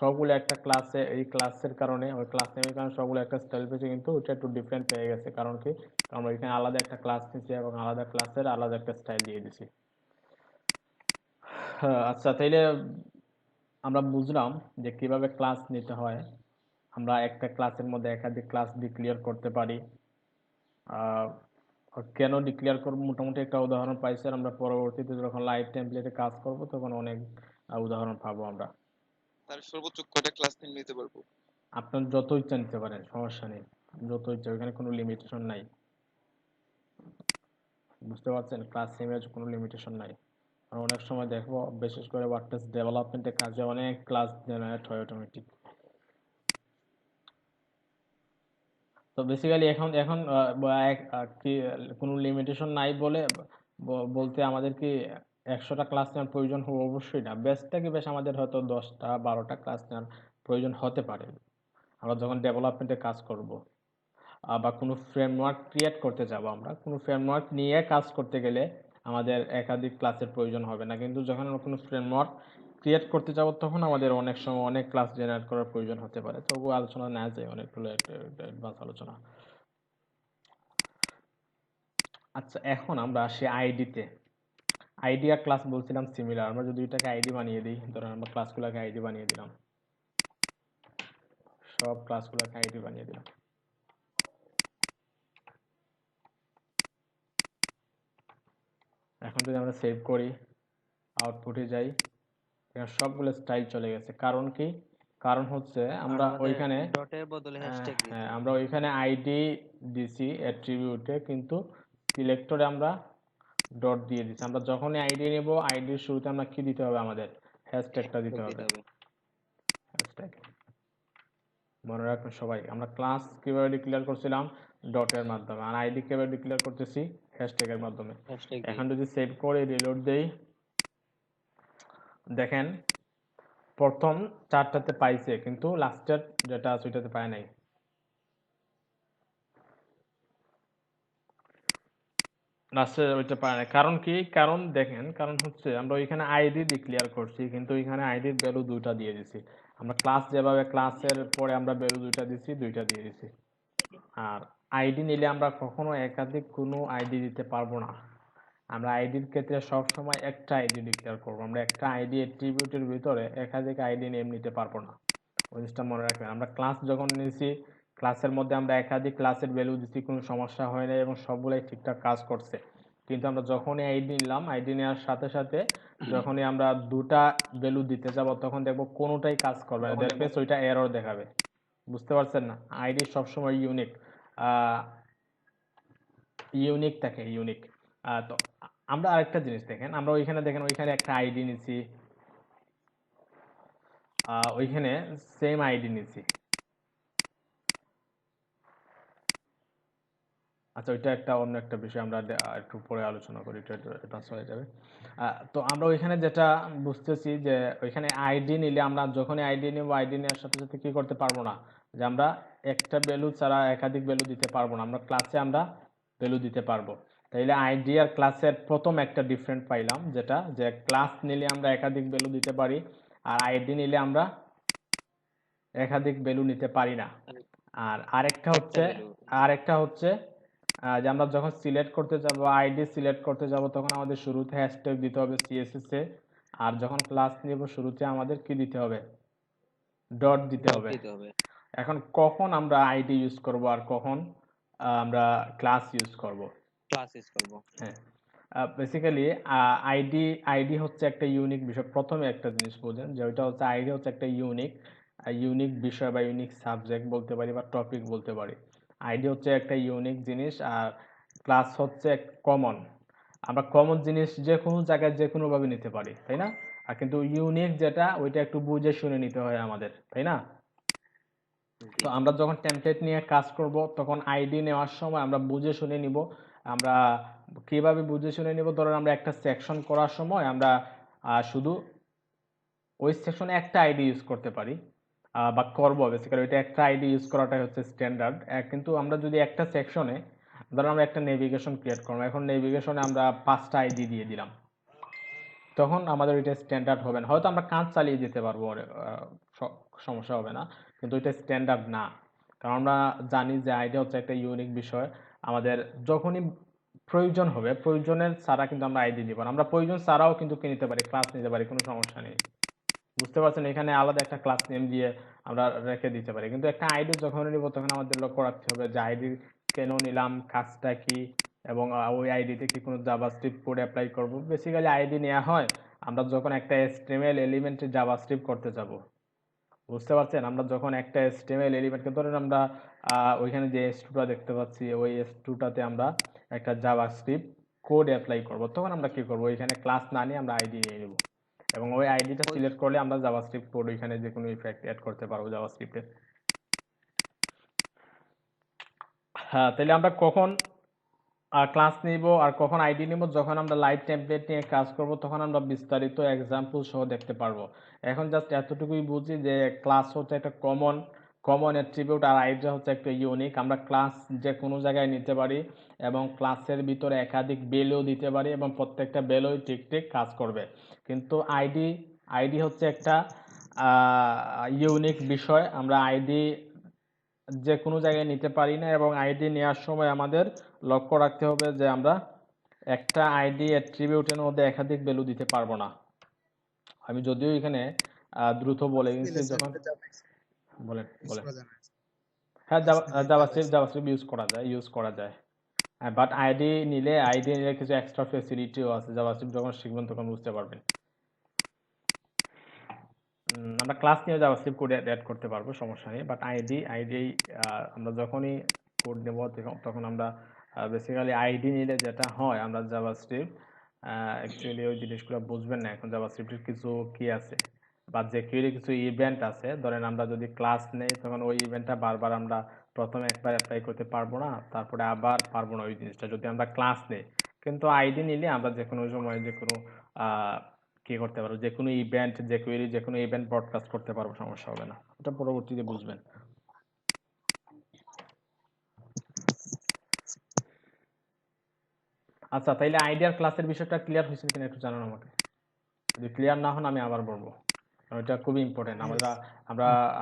সবগুলো একটা ক্লাসে, এই ক্লাসের কারণে, ওই ক্লাস নেমের কারণে সবগুলো একটা স্টাইল পেয়েছে, কিন্তু ওইটা একটু ডিফারেন্ট পেয়ে গেছে। কারণ কি, কারণ আমরা এখানে আলাদা একটা ক্লাস নিয়েছি এবং আলাদা ক্লাসের আলাদা একটা স্টাইল দিয়ে দিছি। আচ্ছা, তাইলে আমরা বুঝলাম যে কিভাবে ক্লাস নিতে হয়। আমরা একটা ক্লাসের মধ্যে একাধিক ক্লাস ডিক্লেয়ার করতে পারি। আহ, কেন ডিক্লেয়ার করব মোটামুটি একটা উদাহরণ পাইছি, আর আমরা পরবর্তীতে যখন লাইভ টেমপ্লেটে কাজ করব তখন অনেক উদাহরণ পাবো আমরা। স্যার সর্বোচ্চ কয়টা ক্লাস নেম নিতে পারবো? আপনার যত ইচ্ছা নিতে পারেন, সমস্যা নেই, যত ইচ্ছা, ওখানে কোনো লিমিটেশন নাই। বুঝতে পারছেন, ক্লাস নেমের কোনো লিমিটেশন নাই। আর অনেক সময় দেখবো, বিশেষ করে ওয়ার্ডপ্রেস ডেভেলপমেন্টের কাজে অনেক ক্লাস জেনারেট হয় অটোমেটিক। তো বেসিক্যালি এখন এখন কি কোনো লিমিটেশন নাই বলে বলতে আমাদের কি 100টা ক্লাস নেওয়ার প্রয়োজন হবে? অবশ্যই না। বেস্ট থেকে বেশ আমাদের হয়তো 10টা 12টা ক্লাস নেওয়ার প্রয়োজন হতে পারে আমরা যখন ডেভেলপমেন্টে কাজ করব, বা কোনো ফ্রেমওয়ার্ক ক্রিয়েট করতে যাব। আমরা কোনো ফ্রেমওয়ার্ক নিয়ে কাজ করতে গেলে আমাদের একাধিক ক্লাসের প্রয়োজন হবে না, কিন্তু যখন আমরা কোনো ফ্রেমওয়ার্ক ক্রিয়েট করতে যাব তখন আমাদের অনেক সময় অনেক ক্লাস জেনারেট করার প্রয়োজন হতে পারে। তো ওগুলো আলোচনা না যায়, অনেকগুলো অ্যাডভান্স আলোচনা। আচ্ছা, এখন আমরা আসি আইডিতে। আইডি আর ক্লাস বলছিলাম সিমিলার। আমরা যদি দুইটাকে আইডি বানিয়ে দিই, ধরেন আমরা ক্লাসগুলোকে আইডি বানিয়ে দিলাম, সব ক্লাসগুলোকে আইডি বানিয়ে দিলাম। এখন যদি আমরা সেভ করি, আউটপুটে যাই, এখানে সবগুলো স্টাইল চলে গেছে। কারণ কি, কারণ হচ্ছে আমরা ওইখানে ডটের বদলে হ্যাশট্যাগ হ্যাঁ, দিয়েছি। আমরা ওইখানে আইডি দিছি অ্যাট্রিবিউটে, কিন্তু সিলেক্টরে আমরা ডট দিয়ে দিছি। আমরা যখনই আইডি নেব, আইডির শুরুতে আমরা কি দিতে হবে, আমাদের হ্যাশট্যাগটা দিতে হ্যাশট্যাগ হবে। দিতে হবে। হ্যাশট্যাগ মনে রাখবেন সবাই, আমরা ক্লাস কিভাবে ডিক্লেয়ার করছিলাম, ডটের মাধ্যমে, আর আইডি কিভাবে ডিক্লেয়ার করতেছি, হ্যাশট্যাগের মাধ্যমে। হ্যাশট্যাগ দিয়ে। এখন যদি সেভ করে রিলোড দেই, দেখেন প্রথম 4টাতে পাইছে, কিন্তু লাস্টের যেটা আছে ওইটাতে পায় নাই। লাস্টের ওইটা পায় নাই, কারণ কি, কারণ দেখেন, কারণ হচ্ছে আমরা ওইখানে আইডি ডিক্লেয়ার করছি, কিন্তু ওইখানে আইডির ভ্যালু 2টা দিয়ে দিছি। আমরা ক্লাস যেভাবে ক্লাসের পরে আমরা ভ্যালু 2টা দিছি, 2টা দিয়ে দিছি। আর আইডি নিলে আমরা কখনো একাধিক কোনো আইডি দিতে পারবো না। আমরা আইডির ক্ষেত্রে সব সময় একটা আইডি ডিক্লেয়ার করবো। আমরা একটা আইডি অ্যাট্রিবিউটের ভিতরে একাধিক আইডি নেম নিতে পারবো না। ওই জিনিসটা মনে রাখবেন। আমরা ক্লাস যখন নিয়েছি, ক্লাসের মধ্যে আমরা একাধিক ক্লাসের ভ্যালু দিচ্ছি, কোনো সমস্যা হয় না এবং সবগুলাই ঠিকঠাক কাজ করছে। কিন্তু আমরা যখনই আইডি নিলাম, আইডি নেওয়ার সাথে সাথে যখনই আমরা দুটা ভ্যালু দিতে যাব তখন দেখবো কোনোটাই কাজ করবে না, দ্যাট মিনস ওইটা এরর দেখাবে। বুঝতে পারছেন না? আইডি সবসময় ইউনিক ইউনিক থাকে, ইউনিক। তো আমরা আরেকটা জিনিস দেখেন, আমরা ওইখানে দেখেন ওইখানে একটা আইডি নিছি, ওইখানে সেম আইডি নিছি। আচ্ছা, ওইটা একটা অন্য একটা বিষয়, আমরা একটু পরে আলোচনা করি, এটা হয়ে যাবে। তো আমরা ওইখানে যেটা বুঝতেছি যে ওইখানে আইডি নিলে আমরা যখনই আইডি নেব, আইডি নেওয়ার সাথে সাথে কি করতে পারবো না, যে আমরা একটা ভ্যালু ছাড়া একাধিক ভ্যালু দিতে পারবো না। আমরা ক্লাসে আমরা ভ্যালু দিতে পারবো। তাইলে আইডি আর ক্লাসের প্রথম একটা ডিফারেন্ট পাইলাম, যেটা যে ক্লাস নিলে আমরা একাধিক ভ্যালু দিতে পারি আর আইডি নিলে আমরা একাধিক ভ্যালু নিতে পারি না। আর আরেকটা হচ্ছে যে আমরা যখন সিলেক্ট করতে যাব, আইডি সিলেক্ট করতে যাব, তখন আমাদের শুরুতে হ্যাশট্যাগ দিতে হবে সিএসএস এ। আর যখন ক্লাস নিব শুরুতে আমাদের কি দিতে হবে, ডট দিতে হবে। এখন কখন আমরা আইডি ইউজ করব আর কখন আমরা ক্লাস ইউজ করব? হ্যাঁ, বেসিক্যালি আইডি হচ্ছে একটা ইউনিক বিষয়। প্রথমে একটা জিনিস বোঝেন যে ওইটা হচ্ছে আইডি হচ্ছে একটা ইউনিক বিষয় বা ইউনিক সাবজেক্ট বলতে পারি বা টপিক বলতে পারি। আইডি হচ্ছে একটা ইউনিক জিনিস আর ক্লাস হচ্ছে কমন। আমরা কমন জিনিস যে কোনো জায়গায় যে কোনোভাবে নিতে পারি, তাই না? আর কিন্তু ইউনিক যেটা, ওইটা একটু বুঝে শুনে নিতে হয় আমাদের, তাই না? তো আমরা যখন টেমপ্লেট নিয়ে কাজ করব তখন আইডি নেওয়ার সময় আমরা বুঝে শুনে নিব। আমরা কিভাবে বুঝে শুনে নিব? ধরেন আমরা একটা সেকশন করার সময় আমরা শুধু ওই সেকশনে একটা আইডি ইউজ করতে পারি বা করব, বেসিক্যালি ওইটা একটা আইডি ইউজ করাটাই হচ্ছে স্ট্যান্ডার্ড। কিন্তু আমরা যদি একটা সেকশনে, ধরুন আমরা একটা নেভিগেশন ক্রিয়েট করবো, এখন নেভিগেশনে আমরা 5টা আইডি দিয়ে দিলাম, তখন আমাদের ওইটা স্ট্যান্ডার্ড হবে না। হয়তো আমরা কাজ চালিয়ে যেতে পারবো, সমস্যা হবে না, কিন্তু ওইটা স্ট্যান্ডার্ড না। কারণ আমরা জানি যে আইডি হচ্ছে একটা ইউনিক বিষয়। আমাদের যখনই প্রয়োজন হবে, প্রয়োজনের ছাড়া কিন্তু আমরা আইডি নিব না। আমরা প্রয়োজন ছাড়াও কিন্তু কি নিতে পারি, ক্লাস নিতে পারি, কোনো সমস্যা নেই। বুঝতে পারছেন? এখানে আলাদা একটা ক্লাস নেম দিয়ে আমরা রেখে দিতে পারি, কিন্তু একটা আইডি যখন নিব তখন আমাদের লক্ষ্য রাখতে হবে যে আইডি কেন নিলাম, কাজটা কি, এবং ওই আইডিতে কি কোনো জাভাস্ক্রিপ্ট কোড অ্যাপ্লাই করব। বেসিক্যালি আইডি নেওয়া হয় আমরা যখন একটা HTML এলিমেন্টে জাভাস্ক্রিপ্ট করতে যাব। বুঝতে পারছেন? আমরা যখন একটা HTML এলিমেন্টকে, ধরেন আমরা ওইখানে যে S2টা দেখতে পাচ্ছি, ওই S2টাতে আমরা একটা জাভাস্ক্রিপ্ট কোড অ্যাপ্লাই করব, তখন আমরা কি করব, ওইখানে ক্লাস না নিয়ে আমরা আইডি নিয়ে নেব এবং ওই আইডিটা সিলেক্ট করলে আমরা জাভাস্ক্রিপ্ট কোড ওইখানে যে কোনো ইফেক্ট অ্যাড করতে পারবো জাভাস্ক্রিপ্টে। হ্যাঁ, তাহলে আমরা কখন ক্লাস নিব আর কখন আইডি নিব? যখন আমরা লাইভ টেমপ্লেট নিয়ে কাজ করব তখন আমরা বিস্তারিত এক্সাম্পল সহ দেখতে পারবো। এখন জাস্ট এতটুকুই বুঝি যে ক্লাস হচ্ছে একটা কমন অ্যাট্রিবিউট আর আইডি হচ্ছে একটা ইউনিক। আমরা ক্লাস যে কোনো জায়গায় নিতে পারি এবং ক্লাসের ভিতরে একাধিক ভ্যালু দিতে পারি এবং প্রত্যেকটা ভ্যালুই ঠিক ঠিক কাজ করবে। কিন্তু আইডি হচ্ছে একটা ইউনিক বিষয়। আমরা আইডি যে কোনো জায়গায় নিতে পারি না এবং আইডি নেওয়ার সময় আমাদের লক্ষ্য রাখতে হবে যে আমরা একটা আইডি অ্যাট্রিবিউটের মধ্যে একাধিক ভ্যালু দিতে পারবো না। আমি যদিও এখানে দ্রুত বলে গেছি, যখন বলেন। হ্যাঁ, জাভাস্ক্রিপ্ট ইউজ করা যায় বাট আইডি নিলে কিছু এক্সট্রা ফেসিলিটিও আছে। জাভাস্ক্রিপ্ট যখন শিখবেন তখন বুঝতে পারবেন। আমরা ক্লাস নিয়ে জাভাস্ক্রিপ্ট কোড অ্যাড করতে পারবো, সমস্যা নেই। বাট আইডি আমরা যখনই কোড নেব তখন আমরা বেসিক্যালি আইডি নিলে যেটা হয়, আমরা জাভাস্ক্রিপ্ট অ্যাকচুয়ালি ওই জিনিসগুলো বুঝবেন না এখন। জাভাস্ক্রিপ্টের কিছু কি আছে বা জেকিউরি কিছু ইভেন্ট আছে। ধরেন আমরা যদি ক্লাস নেই তখন ওই ইভেন্টটা বারবার আমরা প্রথমে একবার অ্যাপ্লাই করতে পারবো না, তারপরে আবার পারবো না ওই জিনিসটা যদি আমরা ক্লাস নেই। কিন্তু আইডি নিলে আমরা যে কোনো সময় যে কোনো কি করতে পারবো, যে কোনো ইভেন্ট, যে কোনো ইভেন্ট ব্রডকাস্ট করতে পারবো, সমস্যা হবে না। এটা পরবর্তীতে বুঝবেন। আচ্ছা, তাইলে আইডিয়ার ক্লাসের বিষয়টা ক্লিয়ার হয়েছে কিনা একটু জানান আমাকে। যদি ক্লিয়ার না হন আমি আবার বলবো, কারণ এটা খুবই ইম্পর্টেন্ট।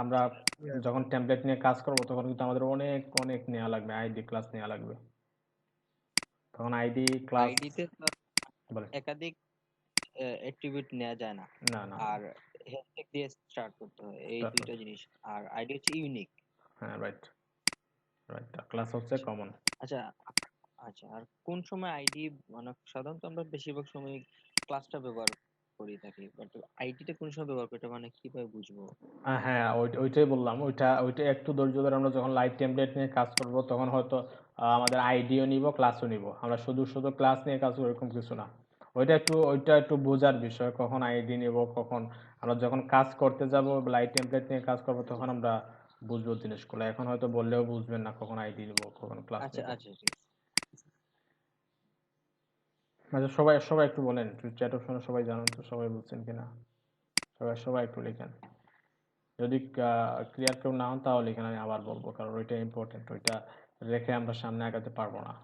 আমরা যখন টেমপ্লেট নিয়ে কাজ করবো তখন কিন্তু আমাদের অনেক নেওয়া লাগবে, আইডি ক্লাস নেওয়া লাগবে। তখন আইডি ক্লাস আইডিতে একাধিক অ্যাট্রিবিউট নেওয়া যায় না, না না আর হ্যাশট্যাগ দিয়ে স্টার্ট করতে হয়, এই স্টার্ট দুইটা জিনিস। আর আইডি হচ্ছে ইউনিক। হ্যাঁ রাইট রাইট ক্লাস হচ্ছে কমন। আচ্ছা আচ্ছা, আর কোন সময় আইডি, মানে সাধারণত আমরা বেশিরভাগ সময় ক্লাসটা ব্যবহার করি থাকি, বাট আইডিটা কোন সময় ব্যবহার করি এটা মানে কিভাবে বুঝবো? হ্যাঁ ওইটাই বললাম, ওইটা একটু ধৈর্য ধরে আমরা যখন লাইভ টেমপ্লেট নিয়ে কাজ করব তখন হয়তো আমাদের আইডিও নিব ক্লাসও নিব, আমরা শুধু শুধু ক্লাস নিয়ে কাজ করব এরকম কিছু না। ওইটা একটু বোঝার বিষয়, কখন আইডি নিব, কখন আমরা যখন কাজ করতে যাব লাইভ টেমপ্লেট নিয়ে কাজ করব তখন আমরা বুঝবো জিনিসগুলো। এখন হয়তো বললেও বুঝবেন না কখন আইডি নিব কখন ক্লাস আচ্ছা নিব। আচ্ছা, ঠিক আছে। আচ্ছা সবাই সবাই একটু বলেন, চ্যাট অপশনে সবাই জানেন তো, সবাই বুঝছেন কিনা? সবাই সবাই একটু লিখেন। যদি ক্লিয়ার কেউ না হন তাহলে এখানে আমি আবার বলবো, কারণ ওইটা ইম্পর্টেন্ট, ওইটা রেখে আমরা সামনে আগাতে পারবো না।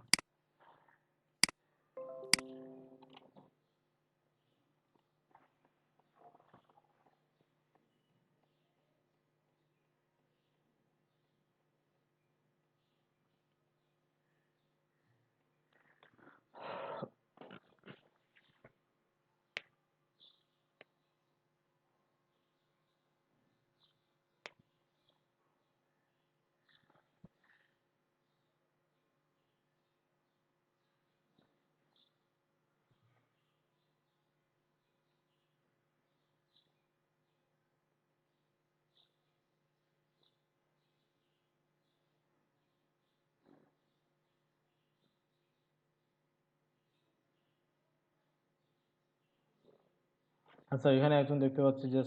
আচ্ছা এখানে একজন দেখতে পাচ্ছি যে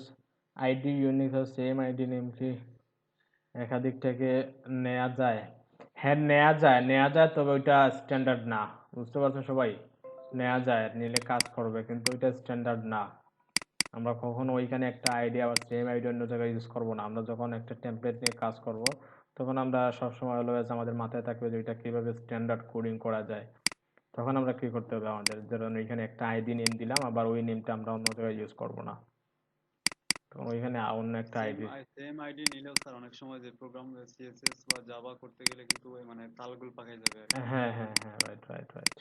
আইডি ইউনিক আর সেম আইডি নেম কি একাধিক থেকে নেওয়া যায়? হ্যাঁ নেওয়া যায়, তবে ওইটা স্ট্যান্ডার্ড না, বুঝতে পারছেন সবাই? নেওয়া যায়, নিলে কাজ করবে, কিন্তু ওইটা স্ট্যান্ডার্ড না। আমরা কখনো ওইখানে একটা আইডি আবার সেম আইডি অন্য জায়গায় ইউজ করবো না। আমরা যখন একটা টেমপ্লেট নিয়ে কাজ করব তখন আমরা সবসময় অলওয়েজ আমাদের মাথায় থাকবে যে এটা কিভাবে স্ট্যান্ডার্ড কোডিং করা যায়। তখন আমরা কি করতে হবে, আমাদের ধরুন এখানে একটা আইডি নেম দিলাম, আবার ওই নেমটা আমরা অন্য জায়গায় ইউজ করব না, তখন ওইখানে অন্য একটা আইডি। সেম আইডি নিলেও স্যার অনেক সময় যে প্রোগ্রাম সিএসএস বা জাভা করতে গেলে কিন্তু ওই মানে তালগুল পাকাই যাবে আর কি। হ্যাঁ হ্যাঁ হ্যাঁ রাইট রাইট রাইট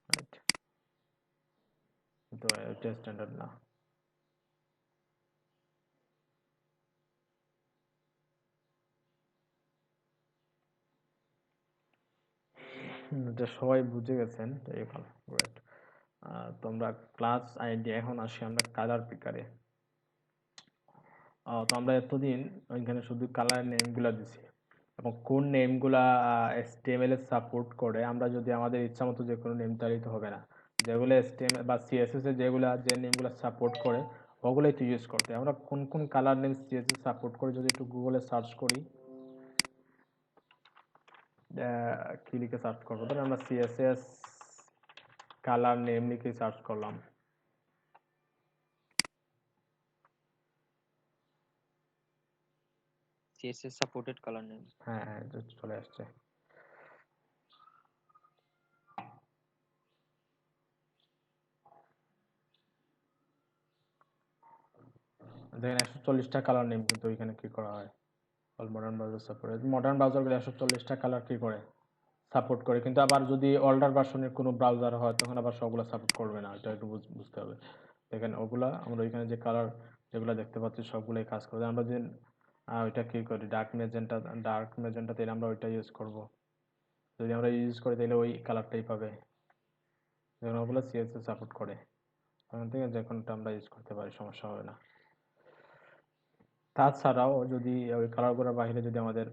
রাইট, কিন্তু এটা স্ট্যান্ডার্ড না। এটা সবাই বুঝে গেছেন, এই ভালো রাইট। তোমরা ক্লাস আইডি, এখন আসি আমরা কালার পিকারে। তো আমরা এতদিন ওইখানে শুধু কালার নেমগুলো দিছি, এবং কোন নেমগুলা HTML এর সাপোর্ট করে, আমরা যদি আমাদের ইচ্ছা মতো যে কোনো নেম চালিত হবে না, যেগুলো HTML বা CSS এর যে নেমগুলো সাপোর্ট করে ওগুলোই তো ইউজ করতে হয়। আমরা কোন কোন কালার নেম CSS সাপোর্ট করে যদি একটু গুগলে সার্চ করি, কি লিখে সার্চ করবো, ধরুন আমরা CSS কালার নেম লিখে সার্চ করলাম, সিএসএস সাপোর্টেড কালার নেম। হ্যাঁ হ্যাঁ চলে আসছে। দেখেন 140টা কালার নেম কিন্তু ওইখানে কি করা হয়, all modern browser support, modern ব্রাউজারগুলো 140টা কালার কি করে সাপোর্ট করে, কিন্তু আবার যদি ওল্ডার ভার্সনের কোনো ব্রাউজার হয় তখন আবার সবগুলো সাপোর্ট করবে না, এটা একটু বুঝতে হবে। দেখেন ওগুলা আমরা ওইখানে যে কালার যেগুলো দেখতে পাচ্ছি সবগুলোই কাজ করবে। আমরা যে ওইটা কি করি, ডার্ক ম্যাজেন্টা তাহলে আমরা ওইটা ইউজ করব, যদি আমরা ইউজ করি তাহলে ওই কালারটাই পাবে। দেখুন ওগুলো CSS সাপোর্ট করে, ওখান থেকে যে কোনোটা আমরা ইউজ করতে পারি, সমস্যা হবে না। তাছাড়াও যদি ওই কালারগুলোর বাইরে যদি আমাদের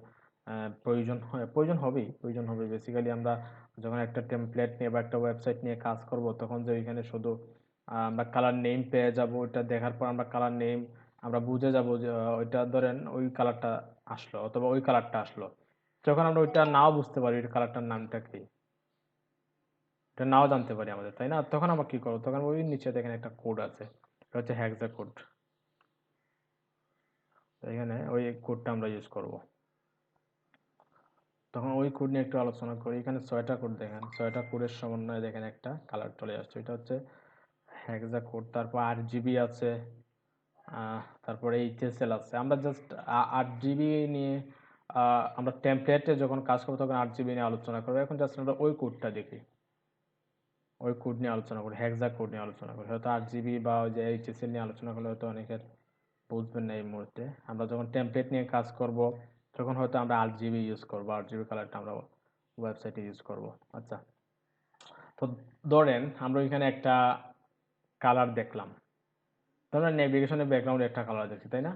প্রয়োজন হবে বেসিক্যালি, আমরা যখন একটা টেমপ্লেট নিয়ে বা একটা ওয়েবসাইট নিয়ে কাজ করব তখন যে ওইখানে শুধু আমরা কালার নেম পেয়ে যাব, ওইটা দেখার পর আমরা কালার নেম আমরা বুঝে যাব যে ওইটা ধরেন ওই কালারটা আসলো অথবা ওই কালারটা আসলো, যখন আমরা ওইটা নাও বুঝতে পারি ওই কালারটার নামটা কি, এটা নাও জানতে পারি আমাদের, তাই না? তখন আমরা কি করবো, তখন ওই নিচে দেখেন একটা কোড আছে, এটা হচ্ছে হেক্সা কোড, এখানে ওই কোডটা আমরা ইউজ করব। তখন ওই কোড নিয়ে একটু আলোচনা করি। এখানে 6টা কোড দেখেন, 6টা কোডের সমন্বয়ে দেখেন একটা কালার চলে আসছে, এটা হচ্ছে হেক্সা কোড। তারপর RGB আছে, তারপরে HSL আছে। আমরা জাস্ট 8GB নিয়ে আমরা টেমপ্লেটে যখন কাজ করবো তখন 8GB নিয়ে আলোচনা করবো। এখন জাস্ট আমরা ওই কোডটা দেখি, ওই কোড নিয়ে আলোচনা করি, হেক্সা কোড নিয়ে আলোচনা করি। হয়তো আরজিবি বা ওই যে এইচএসএল নিয়ে আলোচনা করলে হয়তো অনেকের বুঝবেন না এই মুহূর্তে। আমরা যখন টেমপ্লেট নিয়ে কাজ করব তখন হয়তো আমরা আরজিবি ইউজ করব, আরজিবি কালারটা আমরা ওয়েবসাইটে ইউজ করব। আচ্ছা, তো ধরেন আমরা এখানে একটা কালার দেখলাম, ধরেন নেভিগেশনের ব্যাকগ্রাউন্ডে একটা কালার দেখছি, তাই না?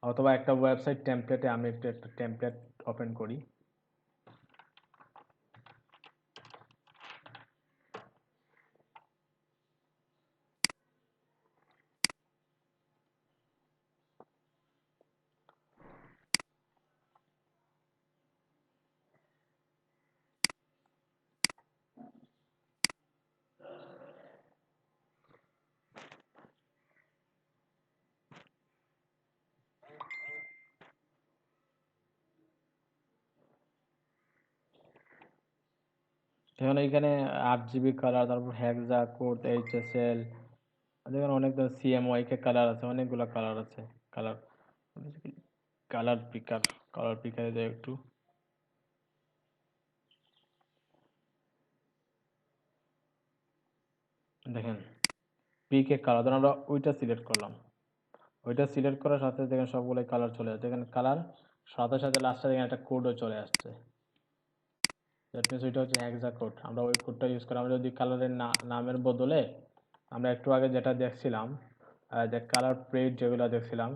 অথবা একটা ওয়েবসাইট টেমপ্লেটে আমি একটা টেমপ্লেট ওপেন করি। এখন এইখানে 8 GB কালার, তারপর হেক্সা কোড, এইচএসএল, দেখেন অনেক ধরনের সিএমওয়াইকে কালার আছে, অনেকগুলো কালার আছে। কালার কালার পিকার, কালার পিকারে যাই একটু। দেখেন পিকে কালার, ধরুন আমরা ওইটা সিলেক্ট করলাম, ওইটা সিলেক্ট করার সাথে দেখেন সবগুলো কালার চলে যাচ্ছে। দেখেন কালার সাথে সাথে লাস্টে দেখেন একটা কোডও চলে আসছে। দ্যাট মিনস ওইটা হচ্ছে হেক্সা কোড। আমরা ওই কোডটা ইউজ করি। আমরা যদি কালারের নামের বদলে আমরা একটু আগে যেটা দেখছিলাম, যে কালার প্লেট যেগুলো দেখছিলাম,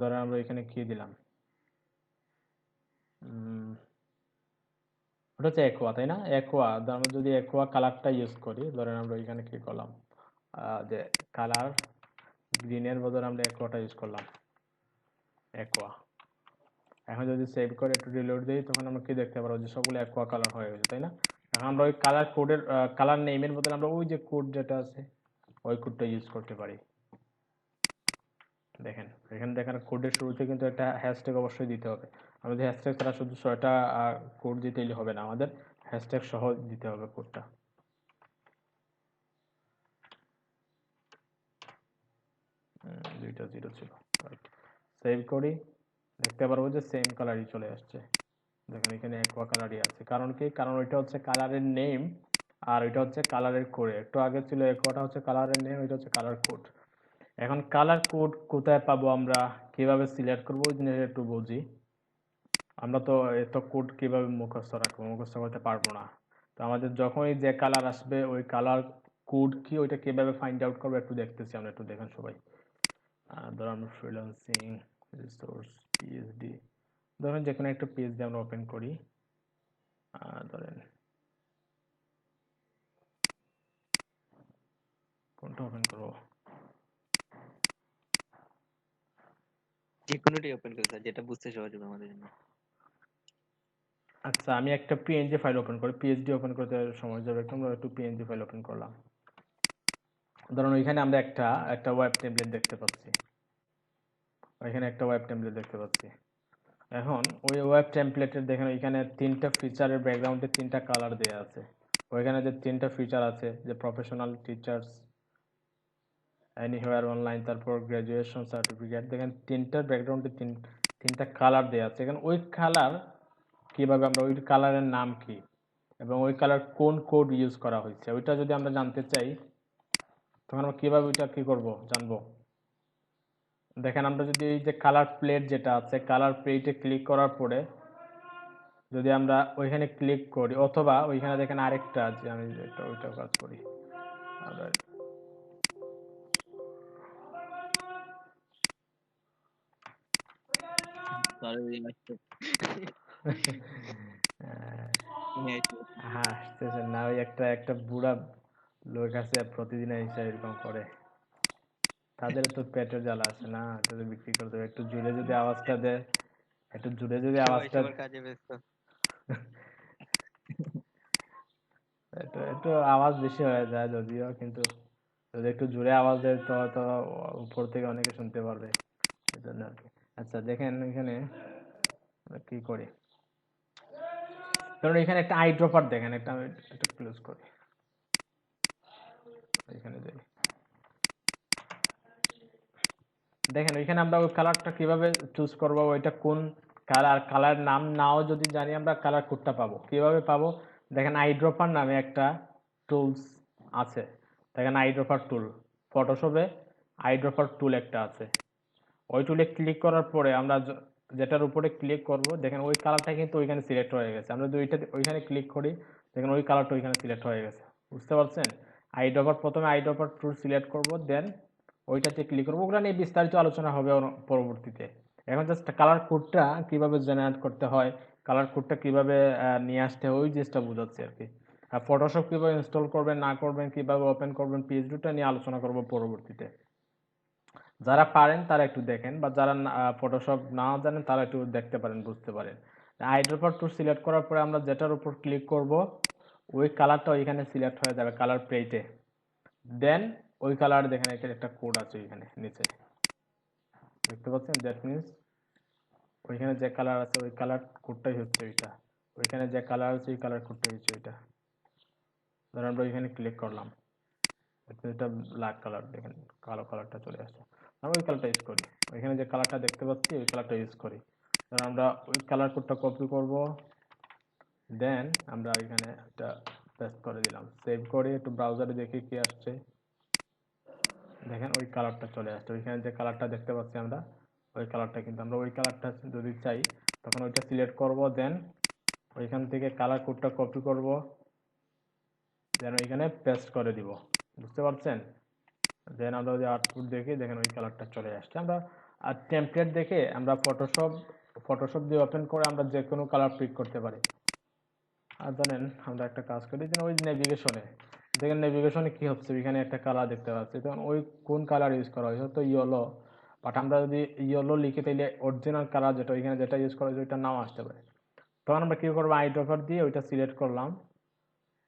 ধরেন আমরা এখানে কি দিলাম, ওটা হচ্ছে একোয়া, তাই না? একোয়া, আমরা যদি একোয়া কালারটা ইউজ করি, ধরেন আমরা এখানে কি করলাম, যে কালার গ্রিনের বদলে আমরা একোয়াটা ইউজ করলাম, একোয়া। এখন যদি সেভ করে একটু রিলোড দিই তখন আমরা কি দেখতে পারবো যে সবগুলো একোয়া কালার হয়ে গেছে, তাই না? এখন আমরা ওই কালার কোডের কালার নেমের বদলে আমরা ওই যে কোড যেটা আছে ওই কোডটা ইউজ করতে পারি। দেখেন এখানে দেখেন কোডের শুরুতে কিন্তু একটা হ্যাশট্যাগ অবশ্যই দিতে হবে। আমাদের হ্যাশট্যাগ ছাড়া শুধু 6টা কোড দিতেই হবে না, আমাদের হ্যাশট্যাগ সহ দিতে হবে কোডটা। দুইটা জিরো ছিল। সেভ করি, দেখতে পারবো যে সেম কালারই চলে আসছে। দেখেন এখানে একোয়া কালারই আছে। কারণ কি? কারণ ওইটা হচ্ছে কালারের নেম আর ওইটা হচ্ছে কালারের কোড। একটু আগে ছিল একোয়াটা হচ্ছে কালারের নেম, ওইটা হচ্ছে কালার কোড। এখন কালার কোড কোথায় পাবো, আমরা কিভাবে সিলেক্ট করবো ওই জিনিসটা একটু বুঝি। আমরা তো এত কোড কিভাবে মুখস্থ রাখবো, মুখস্থ করতে পারবো না। তো আমাদের যখনই যে কালার আসবে ওই কালার কোড কি ওইটা কিভাবে ফাইন্ড আউট করবো একটু দেখতেছি আমরা, একটু দেখেন সবাই। ধরো আমরা ফ্রিল্যান্সিং রিসোর্স পিএইচডি, ধরেন যে কোনো একটা পিএইচডি আমরা ওপেন করি। ধরেন কোনটা ওপেন করবো? যে কোনোটাই ওপেন করে স্যার, যেটা বুঝতে সহজ হবে আমাদের জন্য। আচ্ছা আমি একটা পিএনজি ফাইল ওপেন করি, পিএইচডি ওপেন করতে সময় যাবে একটু, আমরা একটু পিএনজি ফাইল ওপেন করলাম। ধরুন ওইখানে আমরা একটা ওয়েব টেমপ্লেট দেখতে পাচ্ছি, ওইখানে একটা ওয়েব টেমপ্লেট দেখতে পাচ্ছি। এখন ওই ওয়েব টেমপ্লেটের দেখেন ওইখানে 3টা ফিচারের ব্যাকগ্রাউন্ডে 3টা কালার দেওয়া আছে। ওইখানে যে 3টা ফিচার আছে, যে প্রফেশনাল টিচার্স, এনিহোয়ার অনলাইন, তারপর গ্রাজুয়েশন সার্টিফিকেট, দেখেন 3টার ব্যাকগ্রাউন্ডে 3টা কালার দেওয়া আছে। এখন ওই কালার কিভাবে, আমরা ওই কালারের নাম কি এবং ওই কালার কোন কোড ইউজ করা হয়েছে ওইটা যদি আমরা জানতে চাই তখন আমরা কিভাবে ওইটা কি করব জানবো। দেখেন আমরা যদি এই যে কালার প্লেট যেটা আছে, কালার প্লেটে ক্লিক করার পরে যদি আমরা ওইখানে ক্লিক করি, অথবা ওইখানে দেখেন আরেকটা আছে, আমি ওইটা কাজ করি। আমরা হাসতেছেন না, ওই একটা বুড়া লোক আছে প্রতিদিন এসে এরকম করে, তাদের তো পেটের জ্বালা আছে না, তাদের বিক্রি করতে হবে। একটু জুড়ে যদি আওয়াজটা দেয়, একটু জুড়ে যদি সবাই আওয়াজটা, সবার কাজে ব্যস্ত। একটু আওয়াজ বেশি হয়ে যায় যদিও, কিন্তু যদি একটু জোরে আওয়াজ দেয় তো তো উপর থেকে অনেকে শুনতে পারবে, এই জন্য আর কি। আচ্ছা দেখেন এখানে আমরা কি করি, ধরুন এখানে একটা আই ড্রপার দেখেন, আমি একটা ক্লোজ করি, এখানে যাই। দেখেন ওইখানে আমরা ওই কালারটা কিভাবে চুজ করবো, ওইটা কোন কালার, কালার নাম নাও যদি জানি আমরা কালার কোডটা পাবো কিভাবে পাবো। দেখেন আই ড্রপার নামে একটা টুলস আছে, দেখেন আইড্রপার টুল, ফটোশপে আইড্রপার টুল একটা আছে। ওই টুলে ক্লিক করার পরে আমরা যেটার উপরে ক্লিক করব, দেখেন ওই কালারটা কিন্তু ওইখানে সিলেক্ট হয়ে গেছে। আমরা যদি ওইখানে ক্লিক করি, দেখেন ওই কালারটা ওইখানে সিলেক্ট হয়ে গেছে। বুঝতে পারছেন? প্রথমে আইড্রপার টুল সিলেক্ট করব, দেন ওইটাতে ক্লিক করবো। ওগুলো নিয়ে বিস্তারিত আলোচনা হবে পরবর্তীতে। এখন জাস্ট কালার কোডটা কিভাবে জেনারেট করতে হয়, কালার কোডটা কিভাবে নিয়ে আসতে হয়, ওই জিনিসটা বোঝাচ্ছি আর কি। আর ফটোশপ কিভাবে ইনস্টল করবেন না করবেন, কিভাবে ওপেন করবেন, পিএইচডিটা নিয়ে আলোচনা করব পরবর্তীতে। যারা পারেন তারা একটু দেখেন, বা যারা ফটোশপ না জানেন তারা একটু দেখতে পারেন, বুঝতে পারেন। আইড্রপার টুল সিলেক্ট করার পরে আমরা যেটার উপর ক্লিক করব, ওই কালারটা ওইখানে সিলেক্ট হয়ে যাবে কালার প্লেটে। দেন ওই কালার দেখেন এখানে একটা কোড আছে এখানে নিচে, দেখতে পাচ্ছেন? দ্যাট মিনস ওইখানে যে কালার আছে ওই কালার কোডটাই হচ্ছে ওইটা, ওইখানে যে কালার আছে ওই কালার কোডটাই হচ্ছে ওইটা। ধরুন আমরা ওইখানে ক্লিক করলাম, এটা ব্ল্যাক কালার, দেখেন কালো কালারটা চলে আসছে। আমরা ওই কালারটা ইউজ করি, ওইখানে যে কালারটা দেখতে পাচ্ছি ওই কালারটা ইউজ করি। ধরুন আমরা ওই কালার কোডটা কপি করব, দেন আমরা এখানে একটা পেস্ট করে দিলাম, সেভ করে একটু ব্রাউজারে দেখি কি আসছে। দেখেন ওই কালারটা চলে আসছে, ওইখানে যে কালারটা দেখতে পাচ্ছি আমরা ওই কালারটা, কিন্তু আমরা ওই কালারটা যদি চাই তখন ওইটা সিলেক্ট করব, দেন ওইখান থেকে কালার কোডটা কপি করব, দেন ওইখানে পেস্ট করে দিব। বুঝতে পারছেন? দেন আমরা যদি আউটপুট দেখি, দেখেন ওই কালারটা চলে আসছে। আমরা টেমপ্লেট দেখে আমরা ফটোশপ দিয়ে ওপেন করে আমরা যে কোনো কালার পিক করতে পারি। আর ধরেন আমরা একটা কাজ করি, যেন ওই নেভিগেশনে দেখেন নেভিগেশনে কি হচ্ছে, ওইখানে একটা কালার দেখতে পাচ্ছি, তখন ওই কোন কালার ইউজ করা হয়, হয়তো ইয়েলো, বাট আমরা যদি ইয়েলো লিখে তাইলে অরিজিনাল কালার যেটা ওইখানে যেটা ইউজ করা হয়েছে ওইটা নাও আসতে পারে। তখন আমরা কি করবো, আইড্রপার দিয়ে ওইটা সিলেক্ট করলাম,